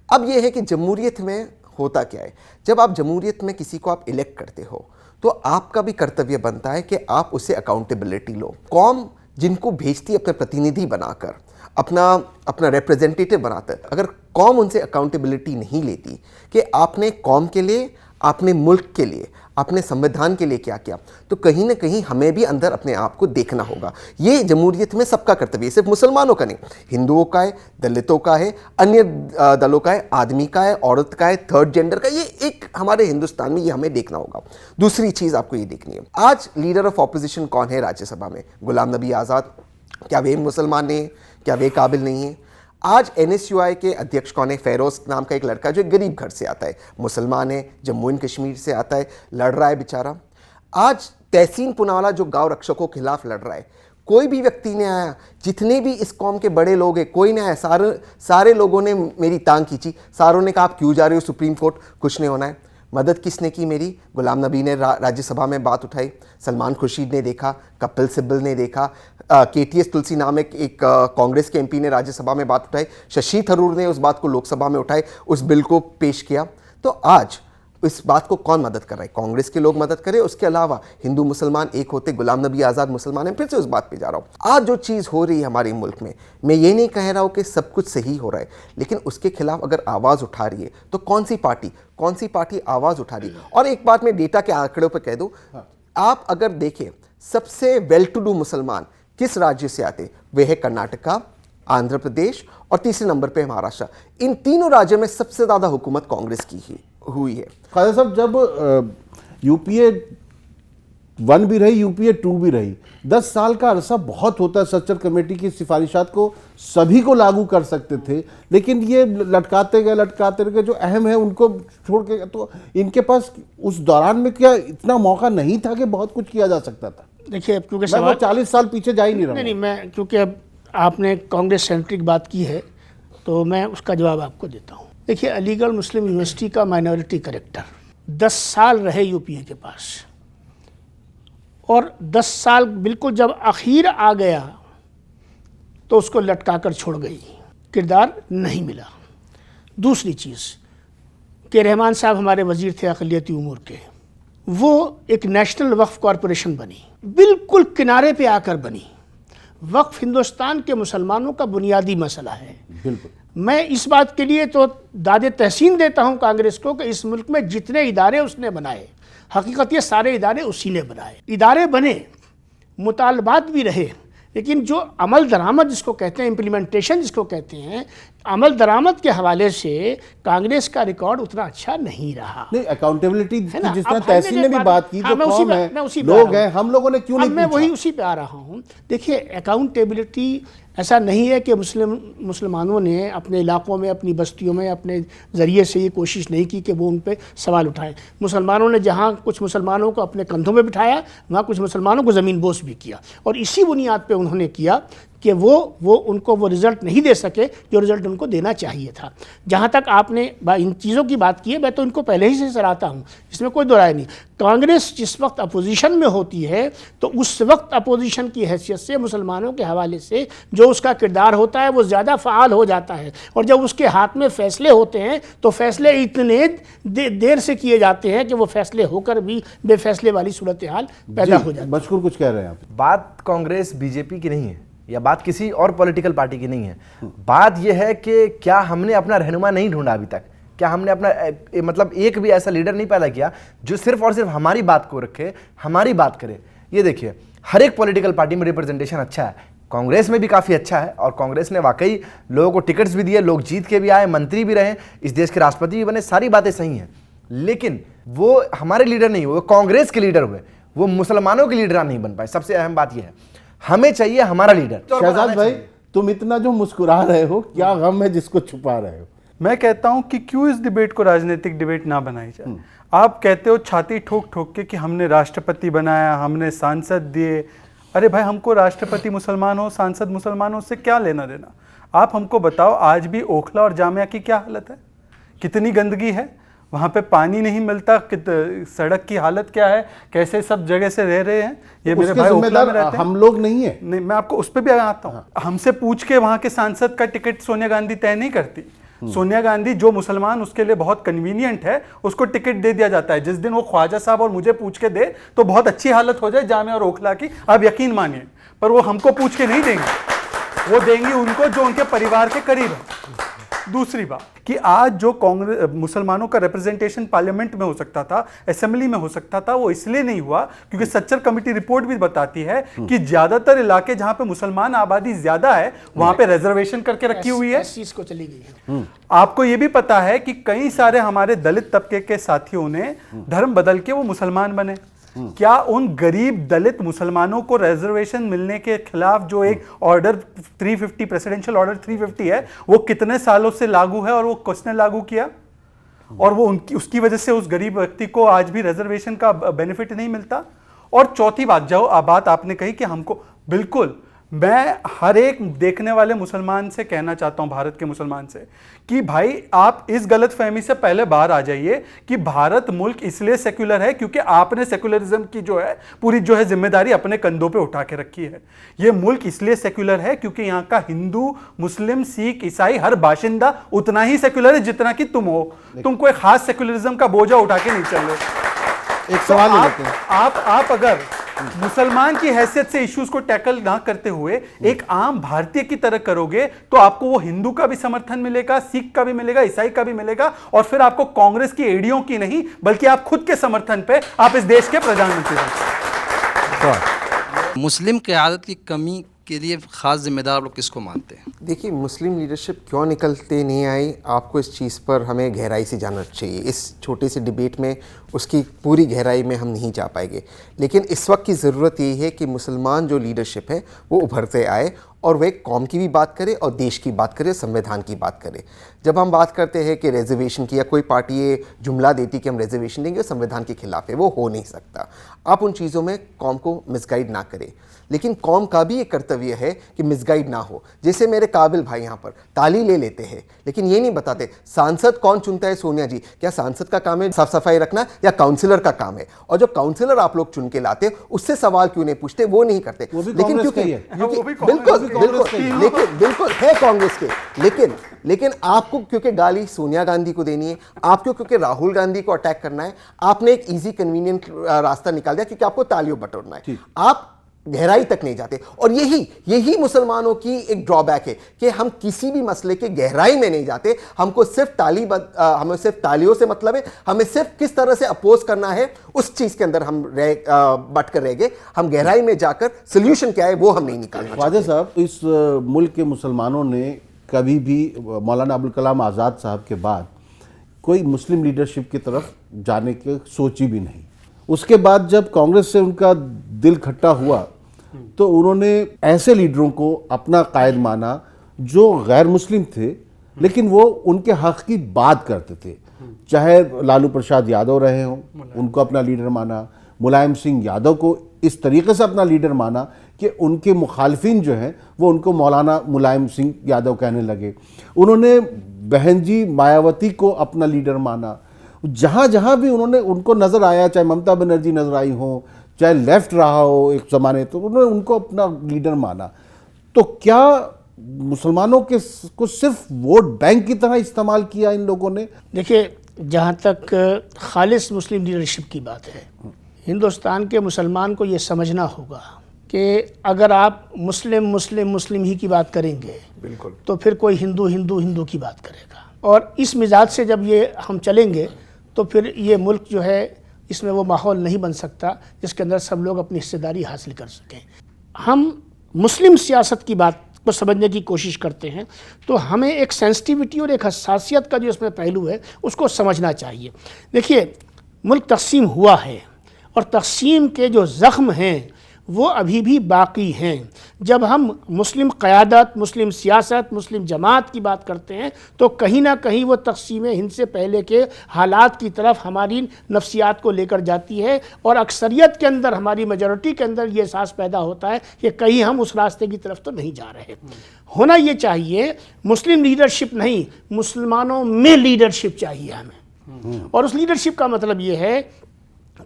अब यह है कि जमहूरियत में होता क्या है, जब आप जमहूरियत में किसी को आप इलेक्ट करते हो तो आपका भी कर्तव्य बनता है कि आप उसे अकाउंटेबिलिटी लो। कौम जिनको भेजती है अपने प्रतिनिधि बनाकर, अपना रिप्रेजेंटेटिव बनाकर, अगर कौम उनसे अकाउंटेबिलिटी नहीं लेती कि आपने कौम के लिए, आपने मुल्क के लिए, आपने संविधान के लिए क्या किया, तो कहीं ना कहीं हमें भी अंदर अपने आप को देखना होगा। ये जमहूरियत में सबका कर्तव्य है, सिर्फ मुसलमानों का नहीं, हिंदुओं का है, दलितों का है, अन्य दलों का है, आदमी का है, औरत का है, थर्ड जेंडर का। ये एक हमारे हिंदुस्तान में ये हमें देखना होगा। दूसरी चीज़ आपको ये देखनी है, आज लीडर ऑफ ऑपोजिशन कौन है राज्यसभा में? गुलाम नबी आज़ाद। क्या वे मुसलमान नहीं? क्या वे काबिल नहीं है? आज NSUI के अध्यक्ष कौन है? फेरोज नाम का एक लड़का जो एक गरीब घर से आता है, मुसलमान है, जम्मू एंड कश्मीर से आता है, लड़ रहा है बेचारा। आज तहसीन पुनावाला जो गांव रक्षकों के खिलाफ लड़ रहा है, कोई भी व्यक्ति नहीं आया, जितने भी इस कौम के बड़े लोग हैं कोई नहीं आया। सारे लोगों ने मेरी टांग खींची, सारों ने कहा आप क्यों जा रहे हो सुप्रीम कोर्ट, कुछ नहीं होना है। मदद किसने की मेरी? गुलाम नबी ने राज्यसभा में बात उठाई, सलमान खुर्शीद ने देखा, कपिल सिब्बल ने देखा, KTS तुलसी नाम एक कांग्रेस के MP ने राज्यसभा में बात उठाई, शशि थरूर ने उस बात को लोकसभा में उठाई, उस बिल को पेश किया। तो आज इस बात को कौन मदद कर रहा है? कांग्रेस के लोग मदद करें, उसके अलावा हिंदू मुसलमान एक होते, गुलाम नबी आज़ाद मुसलमान है। फिर से उस बात पे जा रहा हूँ, आज जो चीज़ हो रही है हमारे मुल्क में, मैं ये नहीं कह रहा हूँ कि सब कुछ सही हो रहा है, लेकिन उसके खिलाफ अगर आवाज़ उठा रही है तो कौन सी पार्टी आवाज़ उठा रही है? और एक बात मैं डेटा के आंकड़ों पर कह दूँ, आप अगर देखें सबसे वेल टू डू मुसलमान किस राज्य से आते, वे है कर्नाटका, आंध्र प्रदेश और तीसरे नंबर पे महाराष्ट्र। इन तीनों राज्यों में सबसे ज़्यादा हुकूमत कांग्रेस की ही हुई है। खालिद साहब, जब UPA 1 भी रही, UPA 2 भी रही, 10 साल का अरसा बहुत होता है। सच्चर कमेटी की सिफारिशात को सभी को लागू कर सकते थे, लेकिन ये लटकाते गए जो अहम है उनको छोड़ के। तो इनके पास उस दौरान में क्या इतना मौका नहीं था कि बहुत कुछ किया जा सकता था? देखिए, क्योंकि सवाल 40 साल पीछे जा ही नहीं रहा। नहीं, मैं क्योंकि अब आपने कांग्रेस सेंट्रिक बात की है तो मैं उसका जवाब आपको देता हूँ। देखिए, अलीगढ़ मुस्लिम यूनिवर्सिटी का माइनॉरिटी करेक्टर 10 साल रहे UPA के पास, और 10 साल बिल्कुल जब आखिर आ गया तो उसको लटका कर छोड़ गई, किरदार नहीं मिला। दूसरी चीज़ कि रहमान साहब हमारे वजीर थे अक़लियती उमूर के, वो एक नेशनल वक्फ कॉरपोरेशन बनी, बिल्कुल किनारे पे आकर बनी। वक्फ हिंदुस्तान के मुसलमानों का बुनियादी मसला है। बिल्कुल, मैं इस बात के लिए तो दादे तहसीन देता हूं कांग्रेस को कि इस मुल्क में जितने इदारे उसने बनाए, हकीकत ये सारे इदारे उसी ने बनाए। इदारे बने, मुतालबात भी रहे, लेकिन जो अमल दरामद जिसको कहते हैं, इम्प्लीमेंटेशन जिसको कहते हैं, अमल दरामद के हवाले से कांग्रेस का रिकॉर्ड उतना अच्छा नहीं रहा। नहीं, अकाउंटेबिलिटी जिस है ना? तरह अब तहसीन ने भी बात की, जो कौम है, लोग हैं, हम लोगों ने क्यों नहीं मैं पूछा? वही उसी पे आ रहा हूँ। देखिए, अकाउंटेबिलिटी ऐसा नहीं है कि मुसलमानों ने अपने इलाकों में, अपनी बस्तियों में अपने ज़रिए से ये कोशिश नहीं की कि वो उन पे सवाल उठाएं। मुसलमानों ने जहाँ कुछ मुसलमानों को अपने कंधों में बिठाया, वहाँ कुछ मुसलमानों को ज़मीन बोस भी किया, और इसी बुनियाद पे उन्होंने किया कि वो उनको वो रिज़ल्ट नहीं दे सके जो रिज़ल्ट उनको देना चाहिए था। जहाँ तक आपने इन चीज़ों की बात की है, मैं तो इनको पहले ही से सराहता हूँ, इसमें कोई दो राय नहीं। कांग्रेस जिस वक्त अपोजिशन में होती है तो उस वक्त अपोजिशन की हैसियत से मुसलमानों के हवाले से जो उसका किरदार होता है वो ज़्यादा फ़ाल हो जाता है, और जब उसके हाथ में फ़ैसले होते हैं तो फ़ैसले इतने देर से किए जाते हैं कि वो फ़ैसले होकर भी बेफैसले वाली सूरत हाल पैदा हो जाती है। मशकूर कुछ कह रहे हैं आप? बात कांग्रेस BJP की नहीं है, या बात किसी और पॉलिटिकल पार्टी की नहीं है। बात यह है कि क्या हमने अपना रहनुमा नहीं ढूंढा अभी तक? क्या हमने अपना मतलब एक भी ऐसा लीडर नहीं पैदा किया जो सिर्फ और सिर्फ हमारी बात को रखे, हमारी बात करे? ये देखिए, हर एक पॉलिटिकल पार्टी में रिप्रेजेंटेशन अच्छा है, कांग्रेस में भी काफ़ी अच्छा है, और कांग्रेस ने वाकई लोगों को टिकट्स भी दिए, लोग जीत के भी आए, मंत्री भी रहे, इस देश के राष्ट्रपति भी बने, सारी बातें सही हैं। लेकिन वो हमारे लीडर नहीं हुए, कांग्रेस के लीडर हुए। वो मुसलमानों के लीडर नहीं बन पाए। सबसे अहम बात यह है, हमें चाहिए हमारा लीडर। शहजाद भाई, तुम इतना जो मुस्कुरा रहे हो, क्या गम है जिसको छुपा रहे हो? मैं कहता हूं कि क्यों इस डिबेट को राजनीतिक डिबेट ना बनाई जाए। आप कहते हो छाती ठोक ठोक के कि हमने राष्ट्रपति बनाया, हमने सांसद दिए। अरे भाई, हमको राष्ट्रपति मुसलमान हो, सांसद मुसलमान हो, उससे क्या लेना देना? आप हमको बताओ, आज भी ओखला और जामिया की क्या हालत है? कितनी गंदगी है वहाँ पे, पानी नहीं मिलता, सड़क की हालत क्या है, कैसे सब जगह से रह रहे हैं। ये मेरे भाई ओखला में रहते हैं। हम लोग नहीं है। नहीं, मैं आपको उस पर भी आता हूँ। हमसे पूछ के वहाँ के सांसद का टिकट सोनिया गांधी तय नहीं करती। सोनिया गांधी, जो मुसलमान उसके लिए बहुत कन्वीनियंट है, उसको टिकट दे दिया जाता है। जिस दिन वो ख्वाजा साहब और मुझे पूछ के दे तो बहुत अच्छी हालत हो जाए जामिया और ओखला की, आप यकीन मानिए। पर वो हमको पूछ के नहीं देंगे, वो देंगे उनको जो उनके परिवार के करीब है। दूसरी बात कि आज जो कांग्रेस मुसलमानों का रिप्रेजेंटेशन पार्लियामेंट में हो सकता था, असेंबली में हो सकता था, वो इसलिए नहीं हुआ क्योंकि सच्चर कमेटी रिपोर्ट भी बताती है कि ज्यादातर इलाके जहां पे मुसलमान आबादी ज्यादा है वहां पे रिजर्वेशन करके रखी हुई है। इस चीज को चली गई है। आपको ये भी पता है कि कई सारे हमारे दलित तबके के साथियों ने धर्म बदल के वो मुसलमान बने। क्या उन गरीब दलित मुसलमानों को रिजर्वेशन मिलने के खिलाफ जो एक ऑर्डर 350, प्रेसिडेंशियल ऑर्डर 350 है, वो कितने सालों से लागू है और वो किसने लागू किया? और वो उसकी वजह से उस गरीब व्यक्ति को आज भी रिजर्वेशन का बेनिफिट नहीं मिलता। और चौथी बात, जो बात आपने कही कि हमको, बिल्कुल मैं हर एक देखने वाले मुसलमान से कहना चाहता हूं, भारत के मुसलमान से, कि भाई आप इस गलत फहमी से पहले बाहर आ जाइए कि भारत मुल्क इसलिए सेक्युलर है क्योंकि आपने सेक्युलरिज्म की जो है पूरी जो है जिम्मेदारी अपने कंधों पे उठा के रखी है। यह मुल्क इसलिए सेक्युलर है क्योंकि यहाँ का हिंदू, मुस्लिम, सिख, ईसाई हर बाशिंदा उतना ही सेक्युलर है जितना कि तुम हो। तुम कोई खास सेक्युलरिज्म का बोझा उठा के नहीं चल रहे। एक सवाल ले लेते हैं। आप अगर मुसलमान की हैसियत से इश्यूज को टैकल ना करते हुए एक आम भारतीय की तरह करोगे तो आपको वो हिंदू का भी समर्थन मिलेगा, सिख का भी मिलेगा, ईसाई का भी मिलेगा, और फिर आपको कांग्रेस की एड़ियों की नहीं बल्कि आप खुद के समर्थन पे आप इस देश के प्रधानमंत्री बन। मुस्लिम क़यादत की कमी के लिए ख़ास जिम्मेदार आप लोग किसको मानते हैं? देखिए, मुस्लिम लीडरशिप क्यों निकलते नहीं आई, आपको इस चीज़ पर हमें गहराई से जानना चाहिए। इस छोटे से डिबेट में उसकी पूरी गहराई में हम नहीं जा पाएंगे, लेकिन इस वक्त की ज़रूरत यही है कि मुसलमान जो लीडरशिप है वो उभरते आए और वह कौम की भी बात करे और देश की बात करे, संविधान की बात करे। जब हम बात करते हैं कि रिजर्वेशन की, या कोई पार्टी ये जुमला देती कि हम रिजर्वेशन देंगे, संविधान के खिलाफ है, वो हो नहीं सकता। आप उन चीज़ों में कौम को मिसगाइड ना करें, लेकिन कौम का भी एक कर्तव्य है कि मिसगाइड ना हो। जैसे मेरे काबिल भाई यहाँ पर ताली ले लेते हैं, लेकिन ये नहीं बताते सांसद कौन चुनता है। सोनिया जी, क्या सांसद का काम है साफ सफाई रखना या काउंसिलर का काम है? और जो काउंसिलर आप लोग चुन के लाते उससे सवाल क्यों नहीं पूछते? वो नहीं करते। लेकिन बिल्कुल है कांग्रेस के, लेकिन आपको क्योंकि गाली सोनिया गांधी को देनी है, आपको क्योंकि राहुल गांधी को अटैक करना है, आपने एक इजी कन्वीनियंट रास्ता निकाल दिया क्योंकि आपको तालियों बटोरना है। आप गहराई तक नहीं जाते, और यही मुसलमानों की एक ड्रॉबैक है कि हम किसी भी मसले के गहराई में नहीं जाते। हमको सिर्फ हमें सिर्फ तालियों से मतलब है, हमें सिर्फ किस तरह से अपोज करना है उस चीज के अंदर हम बट कर रह गए। हम गहराई में जाकर सोल्यूशन क्या है वो हम नहीं निकालना। ख्वाजा साहब, इस मुल्क के मुसलमानों ने कभी भी मौलाना अबुल कलाम आज़ाद साहब के बाद कोई मुस्लिम लीडरशिप की तरफ जाने की सोची भी नहीं। उसके बाद जब कांग्रेस से उनका दिल खट्टा हुआ तो उन्होंने ऐसे लीडरों को अपना कायद माना जो गैर मुस्लिम थे, लेकिन वो उनके हक की बात करते थे। चाहे लालू प्रसाद यादव रहे हों, उनको अपना लीडर माना। मुलायम सिंह यादव को इस तरीके से अपना लीडर माना कि उनके मुखालफिन जो हैं वो उनको मौलाना मुलायम सिंह यादव कहने लगे। उन्होंने बहन जी मायावती को अपना लीडर माना। जहाँ जहाँ भी उनको नज़र आया, चाहे ममता बनर्जी नजर आई हो, चाहे लेफ्ट रहा हो एक ज़माने, तो उन्होंने उनको अपना लीडर माना। तो क्या मुसलमानों के को सिर्फ वोट बैंक की तरह इस्तेमाल किया इन लोगों ने? देखिए, जहाँ तक खालिस मुस्लिम लीडरशिप की बात है, हिंदुस्तान के मुसलमान को ये समझना होगा कि अगर आप मुस्लिम ही की बात करेंगे, बिल्कुल, तो फिर कोई हिंदू की बात करेगा। और इस मिजाज से जब ये हम चलेंगे तो फिर ये मुल्क जो है, इसमें वो माहौल नहीं बन सकता जिसके अंदर सब लोग अपनी हिस्सेदारी हासिल कर सकें। हम मुस्लिम सियासत की बात को समझने की कोशिश करते हैं तो हमें एक सेंसिटिविटी और एक हसासियत का जो इसमें पहलू है उसको समझना चाहिए। देखिए, मुल्क तकसीम हुआ है और तक़सीम के जो ज़ख्म हैं वो अभी भी बाकी हैं। जब हम मुस्लिम क़यादत, मुस्लिम सियासत, मुस्लिम जमात की बात करते हैं तो कहीं ना कहीं वो तक़सीम हिंद से पहले के हालात की तरफ हमारी नफ्सियात को लेकर जाती है, और अक्सरियत के अंदर, हमारी मेजॉरिटी के अंदर ये एहसास पैदा होता है कि कहीं हम उस रास्ते की तरफ तो नहीं जा रहे। होना ये चाहिए मुस्लिम लीडरशिप नहीं, मुसलमानों में लीडरशिप चाहिए हमें। और उस लीडरशिप का मतलब ये है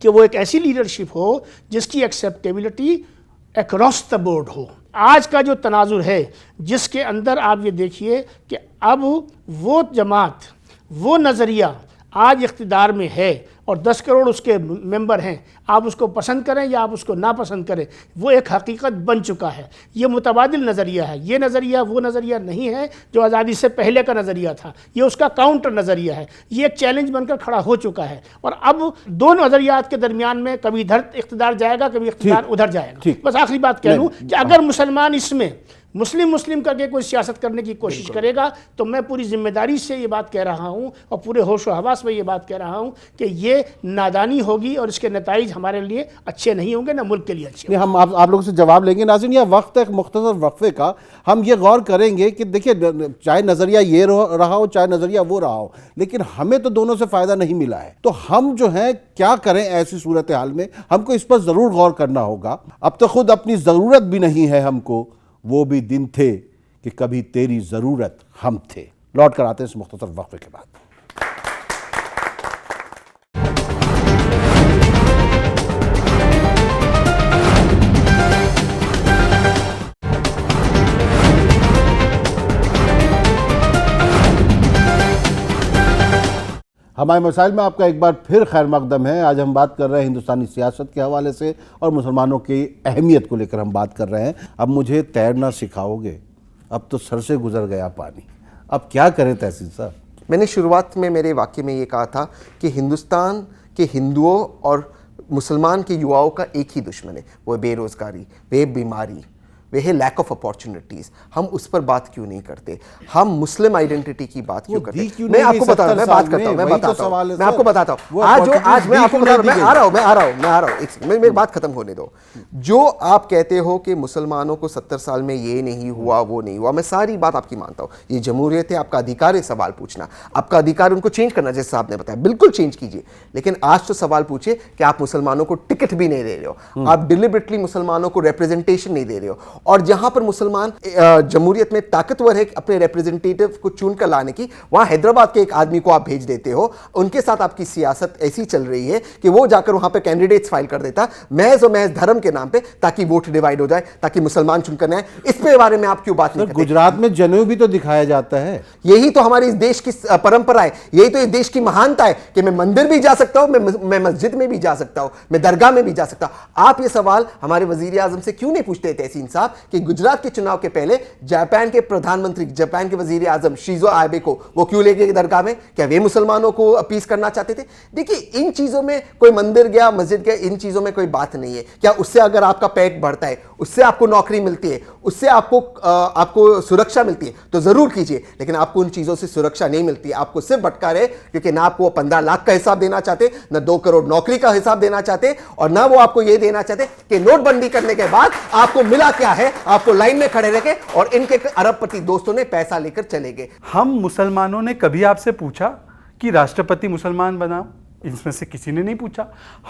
कि वो एक ऐसी लीडरशिप हो जिसकी एक्सेप्टेबिलिटी अक्रॉस द बोर्ड हो। आज का जो तनाजुर है जिसके अंदर आप ये देखिए कि अब वो जमात, वो नज़रिया आज इख्तिदार में है और 10 करोड़ उसके मेंबर हैं, आप उसको पसंद करें या आप उसको नापसंद करें, वो एक हकीकत बन चुका है। ये मुतबादिल नज़रिया है, ये नज़रिया वो नज़रिया नहीं है जो आज़ादी से पहले का नज़रिया था, ये उसका काउंटर नज़रिया है। ये एक चैलेंज बनकर खड़ा हो चुका है और अब दो नज़रियात के दरमियान में कभी इधर इख्तिदार जाएगा, कभी इख्तिदार उधर जाएगा। बस आखिरी बात कह लूँ कि अगर मुसलमान इसमें मुस्लिम करके कोई सियासत करने की कोशिश करेगा तो मैं पूरी जिम्मेदारी से ये बात कह रहा हूँ और पूरे होश व हवास में ये बात कह रहा हूँ कि ये नादानी होगी और इसके नताइज हमारे लिए अच्छे नहीं होंगे, ना मुल्क के लिए अच्छे होंगे। हम आप लोगों से जवाब लेंगे। नाज़रीन, यह वक्त है एक मुख्तसर वक्फे का। हम ये गौर करेंगे कि देखिए, चाहे नज़रिया ये रहा हो चाहे नज़रिया वो रहा हो, लेकिन हमें तो दोनों से फ़ायदा नहीं मिला है। तो हम जो है क्या करें ऐसी सूरत हाल में, हमको इस पर ज़रूर गौर करना होगा। अब तो खुद अपनी ज़रूरत भी नहीं है हमको, वो भी दिन थे कि कभी तेरी ज़रूरत हम थे। लौट कर आते हैं इस मुख्तसर वक्फे के बाद। हमारे मसाइल में आपका एक बार फिर खैर मकदम है। आज हम बात कर रहे हैं हिंदुस्तानी सियासत के हवाले से और मुसलमानों की अहमियत को लेकर हम बात कर रहे हैं। अब मुझे तैरना सिखाओगे? अब तो सर से गुजर गया पानी, अब क्या करें तहसील साहब? मैंने शुरुआत में मेरे वाक्य में ये कहा था कि हिंदुस्तान के हिंदुओं और मुसलमान के युवाओं का एक ही दुश्मन है, वो है बेरोज़गारी, वे बीमारी, वे है लैक ऑफ अपॉर्चुनिटीज। हम उस पर बात क्यों नहीं करते? हम मुस्लिम आइडेंटिटी की बात क्यों करते? मैं आपको बता रहा हूं, मैं बात करता हूं, मैं आपको बताता हूं। आज मैं आपको बता रहा हूं, मैं आ रहा हूं, एक सेकंड, मेरी बात खत्म होने दो। जो आप कहते हो कि मुसलमानों को 70 साल में ये नहीं हुआ, वो नहीं हुआ, मैं सारी बात आपकी मानता हूं। ये जमहूरियत है, आपका अधिकार है सवाल पूछना, आपका अधिकार उनको चेंज करना, जैसे साहब ने बताया, बिल्कुल चेंज कीजिए। लेकिन आज तो सवाल पूछिए कि आप मुसलमानों को टिकट भी नहीं दे रहे हो, आप डिलिबरेटली मुसलमानों को रिप्रेजेंटेशन नहीं दे रहे हो। और जहां पर मुसलमान जमहूरियत में ताकतवर है अपने रिप्रेजेंटेटिव को चुनकर लाने की, वहां हैदराबाद के एक आदमी को आप भेज देते हो। उनके साथ आपकी सियासत ऐसी चल रही है कि वो जाकर वहां पे कैंडिडेट्स फाइल कर देता महज और महज धर्म के नाम पे, ताकि वोट डिवाइड हो जाए, ताकि मुसलमान चुनकर आए। इस पे बारे में आप क्यों बात नहीं करते? गुजरात में जनेऊ भी तो दिखाया जाता है। यही तो हमारे इस देश की परंपरा है, यही तो इस देश की महानता है कि मैं मंदिर भी जा सकता हूं, मैं मस्जिद में भी जा सकता हूं, मैं दरगाह में भी जा सकता हूं। आप ये सवाल हमारे वजीर आजम से क्यों नहीं पूछते तहसीन साहब कि गुजरात के चुनाव के पहले जापान के प्रधानमंत्री, जापान के वजीर आजम शिंजो आबे को वो क्यों ले गए दरगाह में? क्या वे मुसलमानों को अपील करना चाहते थे? देखिए, इन चीजों में कोई मंदिर गया, मस्जिद गया, इन चीजों में कोई बात नहीं है। क्या उससे अगर आपका पेट बढ़ता है, उससे आपको नौकरी मिलती है, उससे आपको सुरक्षा मिलती है तो जरूर कीजिए, लेकिन आपको उन चीजों से सुरक्षा नहीं मिलती है। आपको सिर्फ भटकार है क्योंकि ना आपको 15 लाख का हिसाब देना चाहते, ना 2 करोड़ नौकरी का हिसाब देना चाहते, और ना वो आपको ये देना चाहते कि नोटबंदी करने के बाद आपको मिला क्या है। आपको लाइन में खड़े रखे और इनके अरबपति दोस्तों ने पैसा लेकर चले गए। हम मुसलमानों ने कभी आपसे पूछा कि राष्ट्रपति मुसलमान बनाओ? इसमें से किसी ने नहीं पूछा।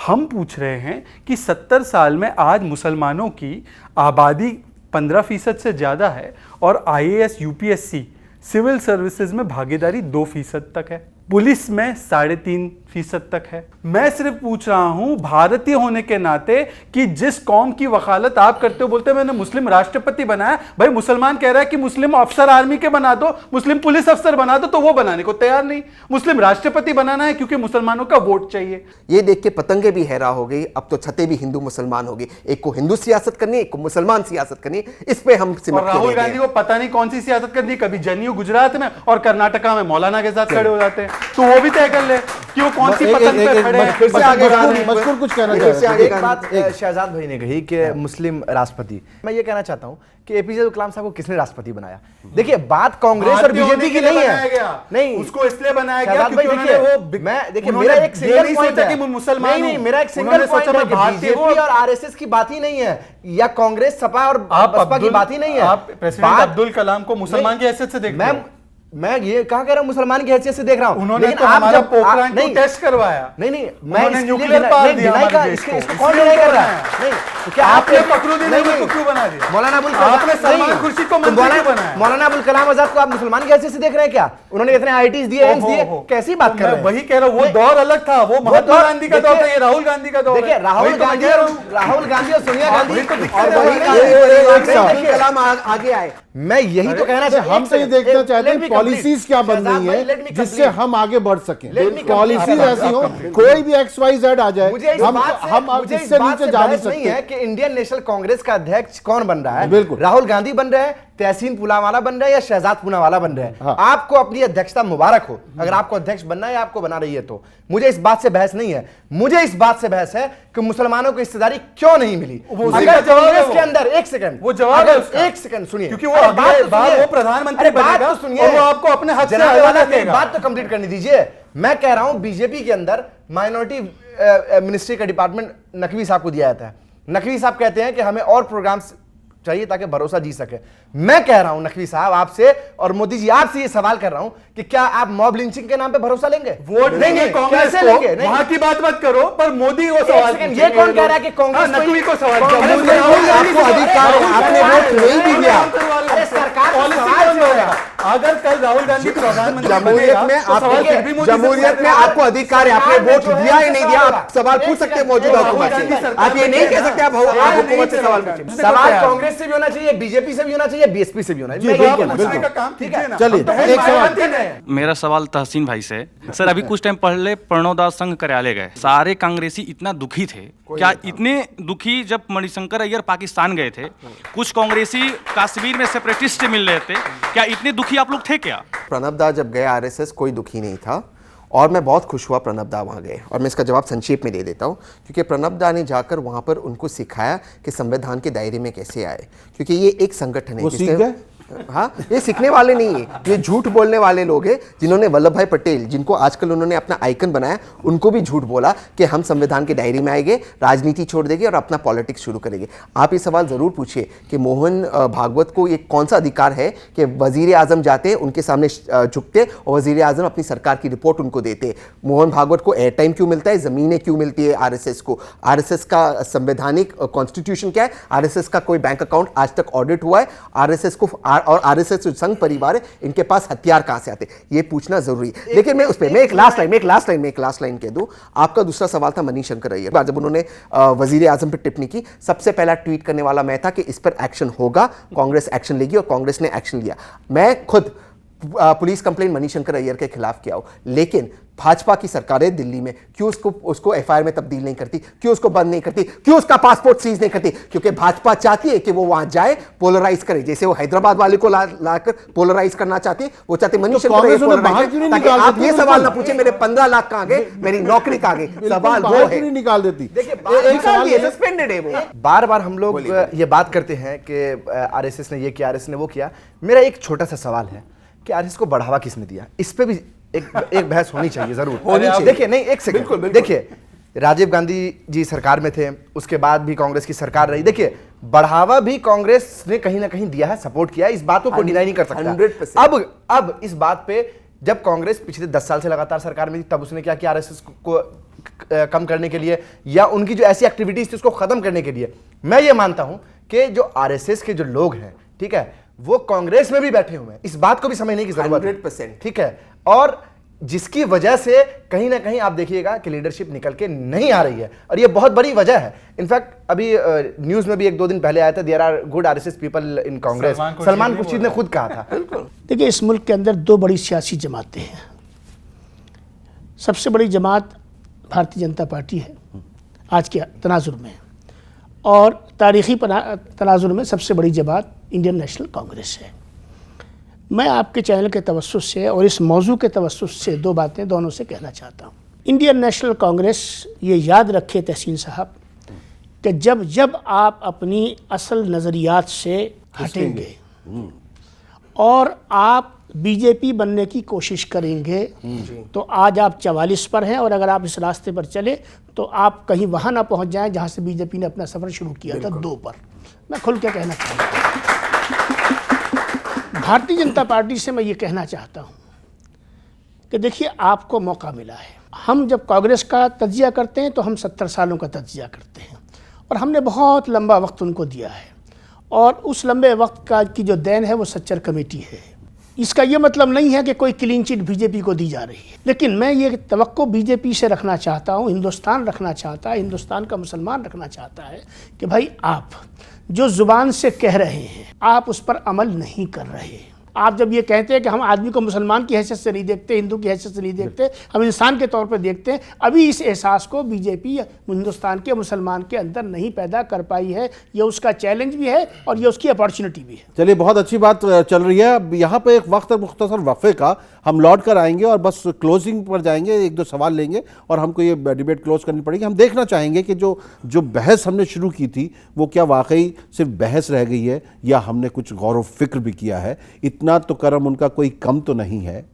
हम पूछ रहे हैं कि 70 साल में आज मुसलमानों की आबादी 15% से ज़्यादा है और IAS UPSC सिविल सर्विसेज में भागीदारी 2% तक है, पुलिस में 3.5% तक है। मैं सिर्फ पूछ रहा हूं भारतीय होने के नाते कि जिस कौम की वकालत आप करते हो, बोलते मैंने मुस्लिम राष्ट्रपति बनाया, भाई मुसलमान कह रहा है कि मुस्लिम अफसर आर्मी के बना दो, मुस्लिम पुलिस अफसर बना दो, तो वो बनाने को तैयार नहीं। मुस्लिम राष्ट्रपति बनाना है क्योंकि मुसलमानों का वोट चाहिए। ये देख के पतंगे भी हैरान हो गई, अब तो छतें भी हिंदू मुसलमान हो गई। एक को हिंदू सियासत करनी है, एक को मुसलमान सियासत करनी है। इस पे हम राहुल गांधी को पता नहीं कौन सी सियासत करनी, कभी जनेऊ गुजरात में और कर्नाटका में मौलाना के साथ खड़े हो जाते हैं। तो वो भी तय कर ले कि वो कौन सी पतंग पे खड़े हैं। फिर से आगे मजकूर कुछ कहना फिर से चाह आगे रहे एक बात शहजाद भाई ने कही कि मुस्लिम राष्ट्रपति, मैं ये कहना चाहता हूं कि एपीजे अब्दुल कलाम साहब को किसने राष्ट्रपति बनाया? देखिए बात कांग्रेस और बीजेपी की नहीं है, नहीं उसको इसलिए बनाया गया शहजाद भाई क्योंकि देखिए, मैं देखिए मेरा एक सिंगल पॉइंट है, मुसलमान नहीं मेरा एक सिंगल पॉइंट है कि बीजेपी और आरएसएस की बात ही नहीं है, या कांग्रेस सपा और बसपा की बात ही नहीं है। आप प्रेसिडेंट अब्दुल कलाम को मुसलमान की हैसियत से देखते हैं? मैं ये कहा कह रहा हूं मुसलमान की हैसियत से देख रहा हूं। उन्होंने तो हमारा पोखरान को टेस्ट करवाया। नहीं मैं न्यूक्लियर पावर दिया हमारे देश को। इसको कौन डिनाई कर रहा है? नहीं तो क्या आपने फखरुद्दीन अहमद को क्यों बना दिया? मौलाना अबुल आपने सलमान खुर्शीद को मंत्री क्यों बनाया? मौलाना अबुल कलाम आजाद को आप मुसलमान की हैसियत से देख रहे हैं क्या? उन्होंने इतने आईआईटीज दिए, एम्स दिए, कैसी बात कर रहे हैं? वही कह रहा हूं, वो दौर अलग था, वो महात्मा गांधी का दौर था, ये राहुल गांधी का दौर है। देखिए राहुल गांधी और सोनिया गांधी कलाम आगे आए। मैं यही तो कहना चाहता हूं, हम तो ये देखना चाहते हैं पॉलिसीज क्या बन रही है जिससे हम आगे बढ़ सकें। पॉलिसीज ऐसी हो, कोई भी XYZ आ जाए, हम इससे नीचे जा नहीं सकते है कि इंडियन नेशनल कांग्रेस का अध्यक्ष कौन बन रहा है। बिल्कुल राहुल गांधी बन रहे हैं, तहसीन पुलावाला बन रहे हैं, या शहजाद पूनावाला बन रहे हैं। हाँ। आपको अपनी अध्यक्षता मुबारक हो, अगर आपको अध्यक्ष बनना है, आपको बना रही है तो। मुझे इस बात से बहस नहीं है, मुझे इस बात से बहस है कि मुसलमानों को हिस्सेदारी क्यों नहीं मिली। अगर कांग्रेस के अंदर एक सेकंड, वो जवाब है उसका। एक सेकंड सुनिए, क्योंकि वो वो प्रधानमंत्री बनेगा, सुनिए, और वो आपको अपने हक से हवाला देगा। बात तो कंप्लीट करने दीजिए। मैं कह रहा हूं बीजेपी के अंदर माइनॉरिटी मिनिस्ट्री का डिपार्टमेंट नकवी साहब को दिया जाता है। नकवी साहब कहते हैं कि हमें और प्रोग्राम्स चाहिए ताकि भरोसा जी सके। मैं कह रहा हूं नकवी साहब आपसे और मोदी जी आपसे ये सवाल कर रहा हूं कि क्या आप मॉब लिंचिंग के नाम पे भरोसा लेंगे? वोट देंगे कांग्रेस कैसे को, लेंगे? वहां की बात मत करो, पर मोदी को सवाल ये कौन कह रहा है कि कांग्रेस नकवी को सवाल आपको अधिकार, आपने वोट नहीं भी दिया। अरे सरकार अगर कल राहुल गांधी प्रधानमंत्री जमहूरियत में आपको अधिकार है, आपने वोट दिया ही नहीं दिया, आप सवाल पूछ सकते हैं मौजूदा हुकूमत से। आप ये नहीं कह सकते आप हुकूमत से सवाल पूछें। सवाल कांग्रेस से भी होना चाहिए, बीजेपी से भी होना चाहिए, बीएसपी से भी होना चाहिए। चलिए एक सवाल। मेरा सवाल तहसीन भाई से है। सर अभी कुछ टाइम पहले प्रणोदास संघ कार्यालय गए, सारे कांग्रेसी इतना दुखी थे, क्या इतने दुखी जब मणिशंकर अय्यर पाकिस्तान गए थे, कुछ कांग्रेसी कश्मीर में सेपरेटिस्ट से मिल रहे थे, क्या इतने दुखी आप लोग थे क्या? प्रणब दा जब गए आरएसएस कोई दुखी नहीं था, और मैं बहुत खुश हुआ प्रणब दा वहाँ गए। और मैं इसका जवाब संक्षेप में दे देता हूँ, क्योंकि प्रणब दा ने जाकर वहाँ पर उनको सिखाया कि संविधान के दायरे में कैसे आए, क्योंकि ये एक संगठन है जिसने, हाँ ये सीखने वाले नहीं है, ये झूठ बोलने वाले लोग हैं जिन्होंने वल्लभ भाई पटेल, जिनको आजकल उन्होंने अपना आइकन बनाया, उनको भी झूठ बोला कि हम संविधान के दायरे में आएंगे, राजनीति छोड़ देंगे और अपना पॉलिटिक्स शुरू करेंगे। आप ये सवाल जरूर पूछिए कि मोहन भागवत को ये कौन सा अधिकार है कि वजीर आजम जाते हैं उनके सामने झुकते और वजीर आजम अपनी सरकार की रिपोर्ट उनको देते। मोहन भागवत को एयर टाइम क्यों मिलता है, जमीनें क्यों मिलती है आरएसएस को? आरएसएस का संवैधानिक कॉन्स्टिट्यूशन क्या है? आरएसएस का कोई बैंक अकाउंट आज तक ऑडिट हुआ है? आरएसएस को और आरएसएस जो संघ परिवार है, इनके पास हथियार कहां से आते, ये पूछना जरूरी है। लेकिन मैं उस पे एक लास्ट लाइन कह दूं। आपका दूसरा सवाल था मणिशंकर अय्यर, जब उन्होंने वजीर आजम पर टिप्पणी की, सबसे पहला ट्वीट करने वाला मैं था कि इस पर एक्शन होगा, कांग्रेस एक्शन लेगी, और कांग्रेस ने एक्शन लिया। मैं खुद पुलिस कंप्लेंट मणिशंकर अय्यर के खिलाफ किया हूं, लेकिन भाजपा की सरकारें दिल्ली में क्यों उसको एफआईआर में तब्दील नहीं करती, क्यों उसको बंद नहीं करती, क्यों उसका पासपोर्ट सीज नहीं करती? क्योंकि भाजपा चाहती है कि वो वहां जाए, पोलराइज करे, जैसे वो हैदराबाद वाले को लाकर पोलराइज करना चाहती है, वो चाहते मणिशंकर अय्यर। आप ये सवाल ना पूछे मेरे 15 लाख कहां गए, मेरी नौकरी कहां गई, सवाल वो है। निकाल देती। सस्पेंडेड है वो। बार बार हम लोग ये बात करते हैं कि आरएसएस ने ये किया, आरएसएस ने वो किया। मेरा एक छोटा सा सवाल है कि आरएसएस को बढ़ावा किसने दिया? इस पे भी एक बहस होनी चाहिए, जरूर होनी चाहिए। देखिए नहीं, एक सेकंड, देखिए राजीव गांधी जी सरकार में थे, उसके बाद भी कांग्रेस की सरकार रही। देखिए बढ़ावा भी कांग्रेस ने कहीं ना कहीं दिया है, सपोर्ट किया है, इस बात को डिनाई नहीं कर सकता। 100%। अब इस बात पे जब कांग्रेस पिछले 10 साल से लगातार सरकार में थी, तब उसने क्या किया आरएसएस को कम करने के लिए, या उनकी जो ऐसी एक्टिविटीज थी उसको खत्म करने के लिए? मैं ये मानता हूं कि जो आरएसएस के जो लोग हैं, ठीक है, वो कांग्रेस में भी बैठे हुए हैं, इस बात को भी समझने की जरूरत है। 100%। ठीक है, और जिसकी वजह से कहीं ना कहीं आप देखिएगा कि लीडरशिप निकल के नहीं आ रही है, और ये बहुत बड़ी वजह है। इनफैक्ट अभी न्यूज में भी 1-2 दिन पहले आया था, there are good RSS people in Congress, Salman Khurshid ने खुद कहा था। देखिए इस मुल्क के अंदर 2 बड़ी सियासी जमातें हैं। सबसे बड़ी जमात भारतीय जनता पार्टी है आज के तनाजुर में, और तारीखी तनाजुर में सबसे बड़ी जमात इंडियन नेशनल कांग्रेस है। मैं आपके चैनल के तवज्जुह से और इस मौजू के तवज्जुह से दो बातें दोनों से कहना चाहता हूँ। इंडियन नेशनल कांग्रेस ये याद रखे तहसीन साहब कि जब जब आप अपनी असल नज़रियात से हटेंगे और आप बीजेपी बनने की कोशिश करेंगे तो आज आप 44 पर हैं, और अगर आप इस रास्ते पर चले तो आप कहीं वहाँ ना पहुँच जाएं जहाँ से बीजेपी ने अपना सफ़र शुरू किया था 2 पर। मैं खुल के कहना चाहता हूँ, भारतीय जनता पार्टी से मैं ये कहना चाहता हूँ कि देखिए आपको मौका मिला है। हम जब कांग्रेस का तज्जिया करते हैं तो हम 70 सालों का तज्जिया करते हैं, और हमने बहुत लंबा वक्त उनको दिया है, और उस लंबे वक्त का की जो देन है वो सच्चर कमेटी है। इसका ये मतलब नहीं है कि कोई क्लीन चिट बीजेपी को दी जा रही है, लेकिन मैं ये तवक्को बीजेपी से रखना चाहता हूँ, हिंदुस्तान रखना चाहता है, हिंदुस्तान का मुसलमान रखना चाहता है कि भाई आप जो ज़ुबान से कह रहे हैं आप उस पर अमल नहीं कर रहे। आप जब ये कहते हैं कि हम आदमी को मुसलमान की हैसियत से नहीं देखते, हिंदू की हैसियत से नहीं देखते, हम इंसान के तौर पर देखते हैं, अभी इस एहसास को बीजेपी हिंदुस्तान के मुसलमान के अंदर नहीं पैदा कर पाई है। ये उसका चैलेंज भी है और ये उसकी अपॉर्चुनिटी भी है। चलिए, बहुत अच्छी बात चल रही है। अब यहाँ पे एक वक्त मुख्तसर वक्फे का, हम लौट कर आएंगे और बस क्लोजिंग पर जाएंगे, 1-2 सवाल लेंगे और हमको ये डिबेट क्लोज करनी पड़ेगी। हम देखना चाहेंगे कि जो बहस हमने शुरू की थी वो क्या वाकई सिर्फ बहस रह गई है या हमने कुछ गौर व फिक्र भी किया है। इतना तो करम उनका कोई कम तो नहीं है,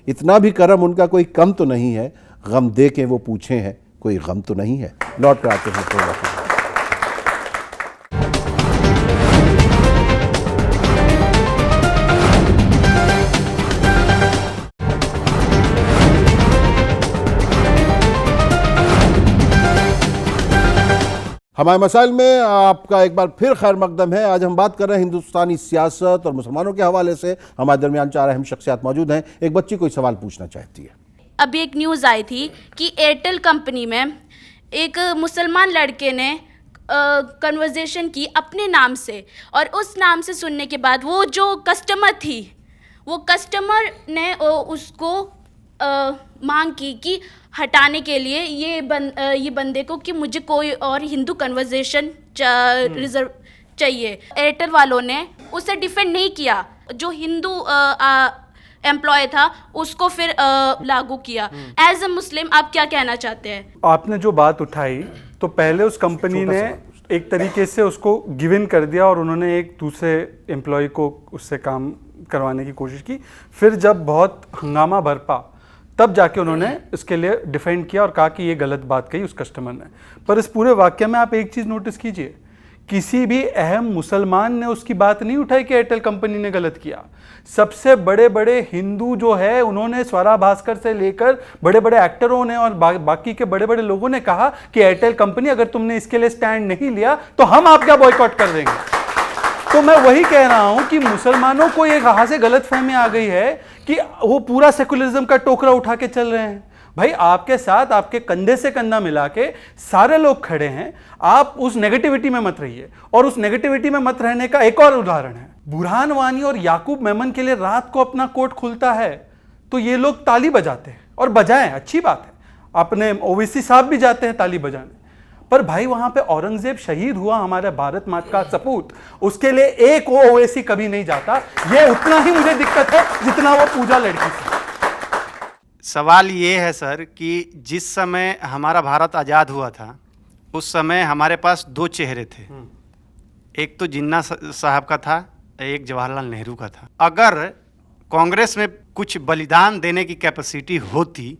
इतना भी करम उनका कोई कम तो नहीं है, गम दे के वो पूछे हैं कोई गम तो नहीं है। लौट कर आते हैं थोड़ा सा। हमारे मसाइल में आपका एक बार फिर खैर मकदम है। आज हम बात कर रहे हैं हिंदुस्तानी सियासत और मुसलमानों के हवाले से। हमारे दरमियान 4 अहम शख्सियात मौजूद हैं। एक बच्ची कोई सवाल पूछना चाहती है। अभी एक न्यूज़ आई थी कि एयरटेल कंपनी में एक मुसलमान लड़के ने कन्वर्सेशन की अपने नाम से, और उस नाम से सुनने के बाद वो जो कस्टमर थी, वो कस्टमर ने उसको मांग की कि हटाने के लिए ये बंदे को कि मुझे कोई और हिंदू कन्वर्सेशन रिजर्व चाहिए। एयरटेल वालों ने उसे डिफेंड नहीं किया, जो हिंदू एम्प्लॉय था उसको फिर लागू किया। एज अ मुस्लिम आप क्या कहना चाहते हैं? आपने जो बात उठाई तो पहले उस कंपनी ने एक तरीके से उसको गिव इन कर दिया और उन्होंने एक दूसरे एम्प्लॉय को उससे काम करवाने की कोशिश की। फिर जब बहुत हंगामा बरपा तब जाके उन्होंने इसके लिए डिफेंड किया और कहा कि ये गलत बात कही उस कस्टमर ने। पर इस पूरे वाक्य में आप एक चीज़ नोटिस कीजिए, किसी भी अहम मुसलमान ने उसकी बात नहीं उठाई कि एयरटेल कंपनी ने गलत किया। सबसे बड़े बड़े हिंदू जो है उन्होंने, स्वरा भास्कर से लेकर बड़े बड़े एक्टरों ने और बाकी के बड़े बड़े लोगों ने कहा कि एयरटेल कंपनी अगर तुमने इसके लिए स्टैंड नहीं लिया तो हम आपका बॉयकॉट कर देंगे। तो मैं वही कह रहा हूं कि मुसलमानों को एक कहां से गलतफहमी आ गई है कि वो पूरा सेकुलरिज्म का टोकरा उठा के चल रहे हैं। भाई आपके साथ, आपके कंधे से कंधा मिला के सारे लोग खड़े हैं। आप उस नेगेटिविटी में मत रहिए। और उस नेगेटिविटी में मत रहने का एक और उदाहरण है, बुरहान वानी और याकूब मेमन के लिए रात को अपना कोर्ट खुलता है तो ये लोग ताली बजाते हैं, और बजाएं, अच्छी बात है। अपने ओवैसी साहब भी जाते हैं ताली बजाने। पर भाई वहां पे औरंगजेब शहीद हुआ, हमारे भारत माता का सपूत, उसके लिए एक वो ओवैसी कभी नहीं जाता। ये उतना ही मुझे दिक्कत है जितना वो पूजा लड़की से। सवाल ये है सर कि जिस समय हमारा भारत आज़ाद हुआ था उस समय हमारे पास 2 चेहरे थे, एक तो जिन्ना साहब का था, एक जवाहरलाल नेहरू का था। अगर कांग्रेस में कुछ बलिदान देने की कैपेसिटी होती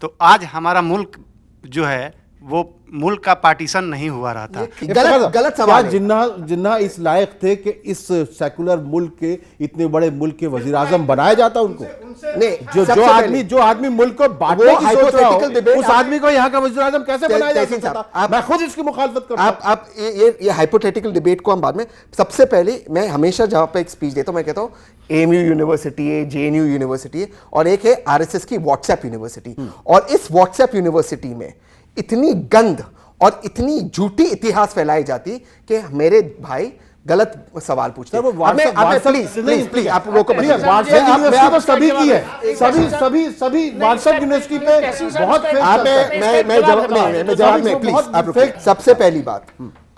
तो आज हमारा मुल्क जो है वो मुल्क का पार्टीशन नहीं हुआ रहा था। गलत सवाल है। जिन्ना इस लायक थे कि इस सेकुलर मुल्क के, इतने बड़े मुल्क के वजीर आजम बनाया जाता उनको? नहीं, जो आदमी मुल्क को बांटने की सोच रहा हो, उस आदमी को यहाँ का वजीर आजम कैसे बनाया जा सकता था? मैं खुद इसकी मुखालफत करता हूं। आप ये हाइपोथेटिकल डिबेट को हम बाद में, सबसे पहले मैं हमेशा जहां पे एक स्पीच देता हूं मैं कहता हूं एएमयू यूनिवर्सिटी है, जेएनयू यूनिवर्सिटी है, और एक है आरएसएस की व्हाट्सएप यूनिवर्सिटी। और इस व्हाट्सएप यूनिवर्सिटी में इतनी गंद और इतनी झूठी इतिहास फैलाई जाती कि मेरे भाई गलत सवाल पूछते हैं। प्लीज आप रोको। सभी की है, सभी व्हाट्सएप यूनिवर्सिटी पे बहुत मैं जवाब में प्लीज आप रुकिए। सबसे पहली बात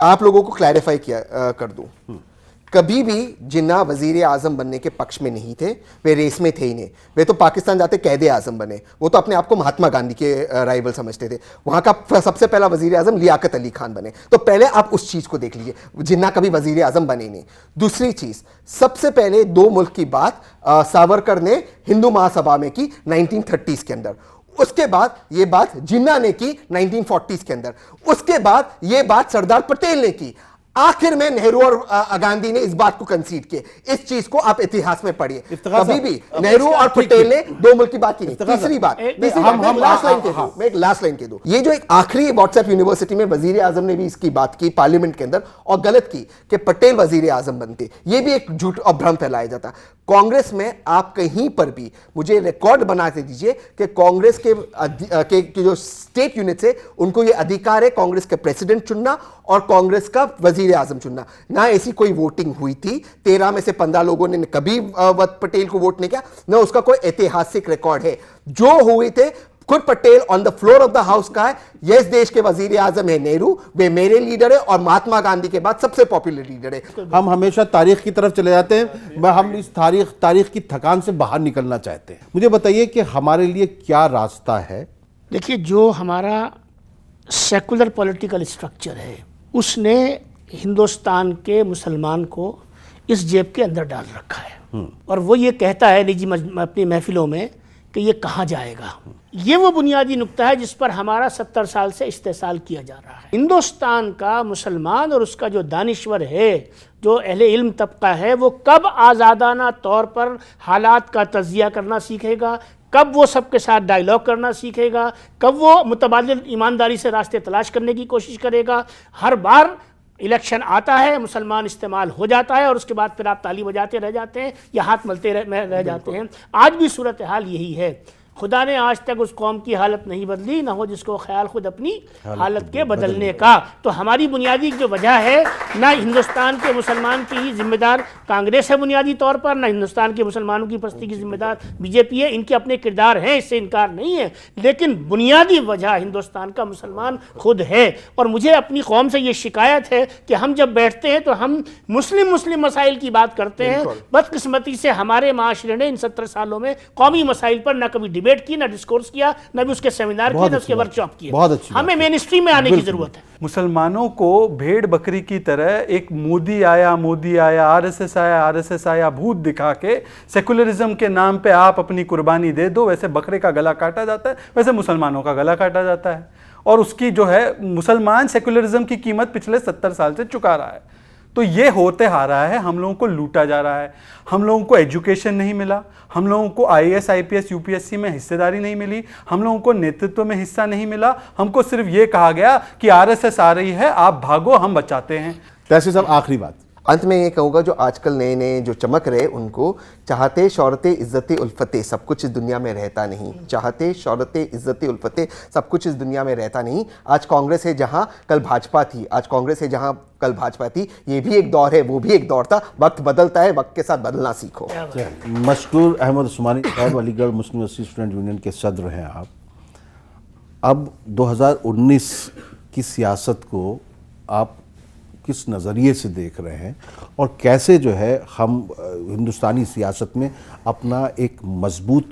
आप लोगों को क्लैरिफाई कर दूं, कभी भी जिन्ना वजीर आजम बनने के पक्ष में नहीं थे, वे रेस में थे ही नहीं। वे तो पाकिस्तान जाते कैदे आजम बने, वो तो अपने आप को महात्मा गांधी के राइवल समझते थे। वहां का सबसे पहला वजीर आजम लियाकत अली खान बने। तो पहले आप उस चीज को देख लीजिए, जिन्ना कभी वजीर आजम बने नहीं। दूसरी चीज, सबसे पहले दो मुल्क की बात सावरकर ने हिंदू महासभा में की 1930s के अंदर। उसके बाद ये बात जिन्ना ने की 1940s के अंदर। उसके बाद ये बात सरदार पटेल ने की। आखिर में नेहरू और गांधी ने इस बात को कंसीड किया। इस चीज को आप इतिहास में पढ़िए, कभी भी नेहरू और पटेल ने दो मुल्क की बात की नहीं। तीसरी बात, मैं एक लास्ट लाइन कह दूं, ये जो एक आखिरी व्हाट्सएप यूनिवर्सिटी में वजीर आजम ने भी इसकी बात की पार्लियामेंट के अंदर और गलत की कि पटेल वजीर आजम बनते, ये भी एक झूठ और भ्रम फैलाया जाता। कांग्रेस में आप कहीं पर भी मुझे रिकॉर्ड बना के दीजिए कि कांग्रेस के जो स्टेट यूनिट्स है उनको ये अधिकार है कांग्रेस के प्रेसिडेंट चुनना और कांग्रेस का वजीर आजम चुनना। ना ऐसी कोई वोटिंग हुई थी, 13 में से 15 लोगों ने कभी पटेल को वोट नहीं किया, ना उसका कोई ऐतिहासिक रिकॉर्ड है। जो हुए थे खुद Patel on the floor of the house का है, ये इस देश के वजीर आजम है नेहरू, वे मेरे लीडर है और महात्मा गांधी के बाद सबसे पॉपुलर लीडर है। हम हमेशा तारीख की तरफ चले जाते हैं, हम इस तारीख की थकान से बाहर निकलना चाहते हैं। मुझे बताइए कि हमारे लिए क्या रास्ता है? देखिए, जो हमारा सेकुलर पॉलिटिकल स्ट्रक्चर है उसने हिंदुस्तान के मुसलमान को इस जेब के अंदर डाल रखा है और वो ये कहता है निजी अपनी महफिलों में कि ये कहाँ जाएगा। ये वो बुनियादी नुक्ता है जिस पर हमारा 70 साल से इस्तेसाल किया जा रहा है। हिंदुस्तान का मुसलमान और उसका जो दानिश्वर है, जो अहले इल्म तबका है, वो कब आज़ादाना तौर पर हालात का तज़िया करना सीखेगा, कब वो सबके साथ डायलॉग करना सीखेगा, कब वो मुतबादिल ईमानदारी से रास्ते तलाश करने की कोशिश करेगा। हर बार इलेक्शन आता है, मुसलमान इस्तेमाल हो जाता है और उसके बाद फिर आप ताली बजाते रह जाते हैं या हाथ मलते रह जाते हैं। आज भी सूरत हाल यही है। खुदा ने आज तक उस कौम की हालत नहीं बदली, ना हो जिसको ख्याल खुद अपनी हालत के बदलने का। तो हमारी बुनियादी जो वजह है, ना हिंदुस्तान के मुसलमान की ही जिम्मेदार कांग्रेस है बुनियादी तौर पर, ना हिंदुस्तान के मुसलमानों की पस्ती की जिम्मेदार बीजेपी है। इनके अपने किरदार हैं, इससे इनकार नहीं है, लेकिन बुनियादी वजह हिंदुस्तान का मुसलमान खुद है। और मुझे अपनी कौम से ये शिकायत है कि हम जब बैठते हैं तो हम मुस्लिम मसाइल की बात करते हैं। बदकिस्मती से हमारे माशरे ने इन 70 सालों में कौमी मसाइल पर न कभी डिबेट की, ना डिस्कोर्स किया, ना भी उसके सेमिनार किए, ना उसके वर्कशॉप किए। हमें मेन स्ट्रीम में आने की जरूरत है। मुसलमानों को भेड़ बकरी की तरह एक मोदी आया, आरएसएस आया भूत दिखा के सेकुलरिज्म के नाम पे आप अपनी कुर्बानी दे दो। वैसे बकरे का गला काटा जाता है, वैसे मुसलमानों का गला काटा जाता है और उसकी जो है मुसलमान सेकुलरिज्म की कीमत पिछले 70 साल से चुका रहा है। तो ये होते आ रहा है, हम लोगों को लूटा जा रहा है, हम लोगों को एजुकेशन नहीं मिला, हम लोगों को IAS IPS UPSC में हिस्सेदारी नहीं मिली, हम लोगों को नेतृत्व में हिस्सा नहीं मिला। हमको सिर्फ ये कहा गया कि RSS आ रही है, आप भागो, हम बचाते हैं। तहसीन साहब, आखिरी बात। अंत में ये कहूँगा, जो आजकल नए नए जो चमक रहे, उनको चाहते शौहरत इज़्ज़त उल्फत सब कुछ इस दुनिया में रहता नहीं। चाहते शौहरत इज़्ज़त उल्फत सब कुछ इस दुनिया में रहता नहीं। आज कांग्रेस है जहाँ कल भाजपा थी, आज कांग्रेस है जहाँ कल भाजपा थी। ये भी एक दौर है, वो भी एक दौर था। वक्त बदलता है, वक्त के साथ बदलना सीखो। मशकूर अहमद उस्मानी साहब, अलीगढ़ मुस्लिम यूनिवर्सिटी स्टूडेंट यूनियन के सदर हैं आप। अब 2019 की सियासत को आप किस नज़रिए से देख रहे हैं और कैसे जो है हम हिंदुस्तानी सियासत में अपना एक मजबूत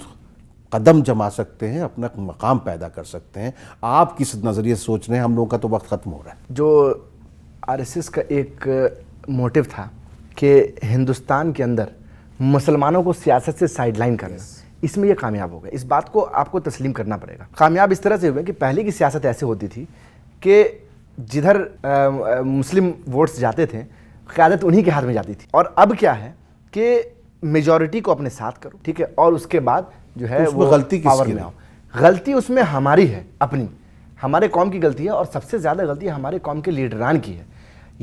कदम जमा सकते हैं, अपना मकाम पैदा कर सकते हैं? आप किस नज़रिए से सोच रहे हैं? हम लोगों का तो वक्त ख़त्म हो रहा है। जो आरएसएस का एक मोटिव था कि हिंदुस्तान के अंदर मुसलमानों को सियासत से साइडलाइन करना, इसमें ये कामयाब हो गए। इस बात को आपको तस्लीम करना पड़ेगा। कामयाब इस तरह से हुए कि पहले की सियासत ऐसे होती थी कि जिधर मुस्लिम वोट्स जाते थे, क़यादत उन्हीं के हाथ में जाती थी। और अब क्या है कि मेजॉरिटी को अपने साथ करो, ठीक है, और उसके बाद जो है तो वो गलती पावर में आओ। गलती उसमें हमारी है, अपनी, हमारे कौम की गलती है और सबसे ज़्यादा गलती हमारे कौम के लीडरान की है।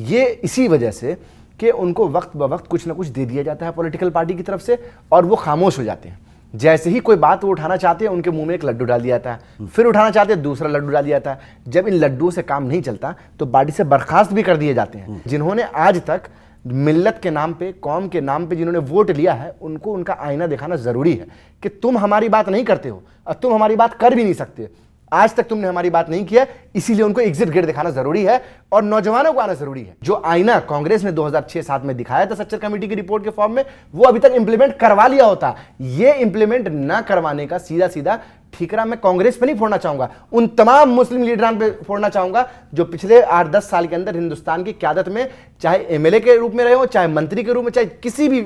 ये इसी वजह से कि उनको वक्त ब वक्त कुछ ना कुछ दे दिया जाता है पॉलिटिकल पार्टी की तरफ से और वो खामोश हो जाते हैं। जैसे ही कोई बात वो उठाना चाहते हैं, उनके मुंह में एक लड्डू डाल दिया जाता है, फिर उठाना चाहते हैं दूसरा लड्डू डाल दिया जाता है। जब इन लड्डुओं से काम नहीं चलता तो पार्टी से बर्खास्त भी कर दिए जाते हैं। जिन्होंने आज तक मिल्लत के नाम पे, कौम के नाम पे जिन्होंने वोट लिया है, उनको उनका आईना दिखाना ज़रूरी है कि तुम हमारी बात नहीं करते हो और तुम हमारी बात कर भी नहीं सकते। आज तक तुमने हमारी बात नहीं किया, इसीलिए उनको एग्जिट गेट दिखाना जरूरी है और नौजवानों को आना जरूरी है। जो आईना कांग्रेस ने 2006-7 में दिखाया था सच्चर कमेटी की रिपोर्ट के फॉर्म में, वो अभी तक इंप्लीमेंट करवा लिया होता। ये इंप्लीमेंट ना करवाने का सीधा सीधा ठीकरा मैं कांग्रेस पे नहीं फोड़ना चाहूंगा, उन तमाम मुस्लिम लीडरान पे फोड़ना चाहूंगा जो पिछले 8-10 साल के अंदर हिंदुस्तान की क्यादत में चाहे एमएलए के रूप में रहे हो, चाहे मंत्री के रूप में, चाहे किसी भी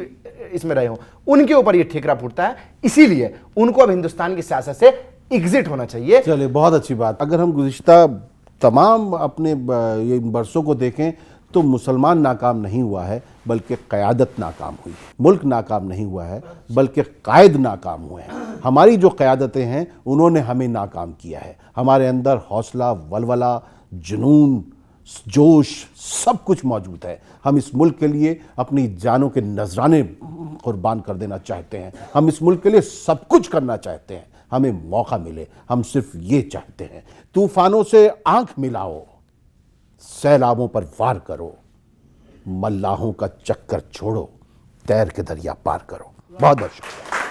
इसमें रहे हो, उनके ऊपर ये ठीकरा फूटता है। इसीलिए उनको अब हिंदुस्तान की सियासत से एग्जिट होना चाहिए। चलिए, बहुत अच्छी बात। अगर हम गुज़िश्ता तमाम अपने ये बरसों को देखें तो मुसलमान नाकाम नहीं हुआ है बल्कि क़यादत नाकाम हुई है। मुल्क नाकाम नहीं हुआ है बल्कि कायद नाकाम हुए हैं। हमारी जो क़यादतें हैं उन्होंने हमें नाकाम किया है। हमारे अंदर हौसला, वलवला, जुनून, जोश सब कुछ मौजूद है। हम इस मुल्क के लिए अपनी जानों के नजराने कुर्बान कर देना चाहते हैं। हम इस मुल्क के लिए सब कुछ करना चाहते हैं। हमें मौका मिले, हम सिर्फ ये चाहते हैं। तूफानों से आंख मिलाओ, सैलाबों पर वार करो, मल्लाहों का चक्कर छोड़ो, तैर के दरिया पार करो। बहुत बहुत शुक्रिया।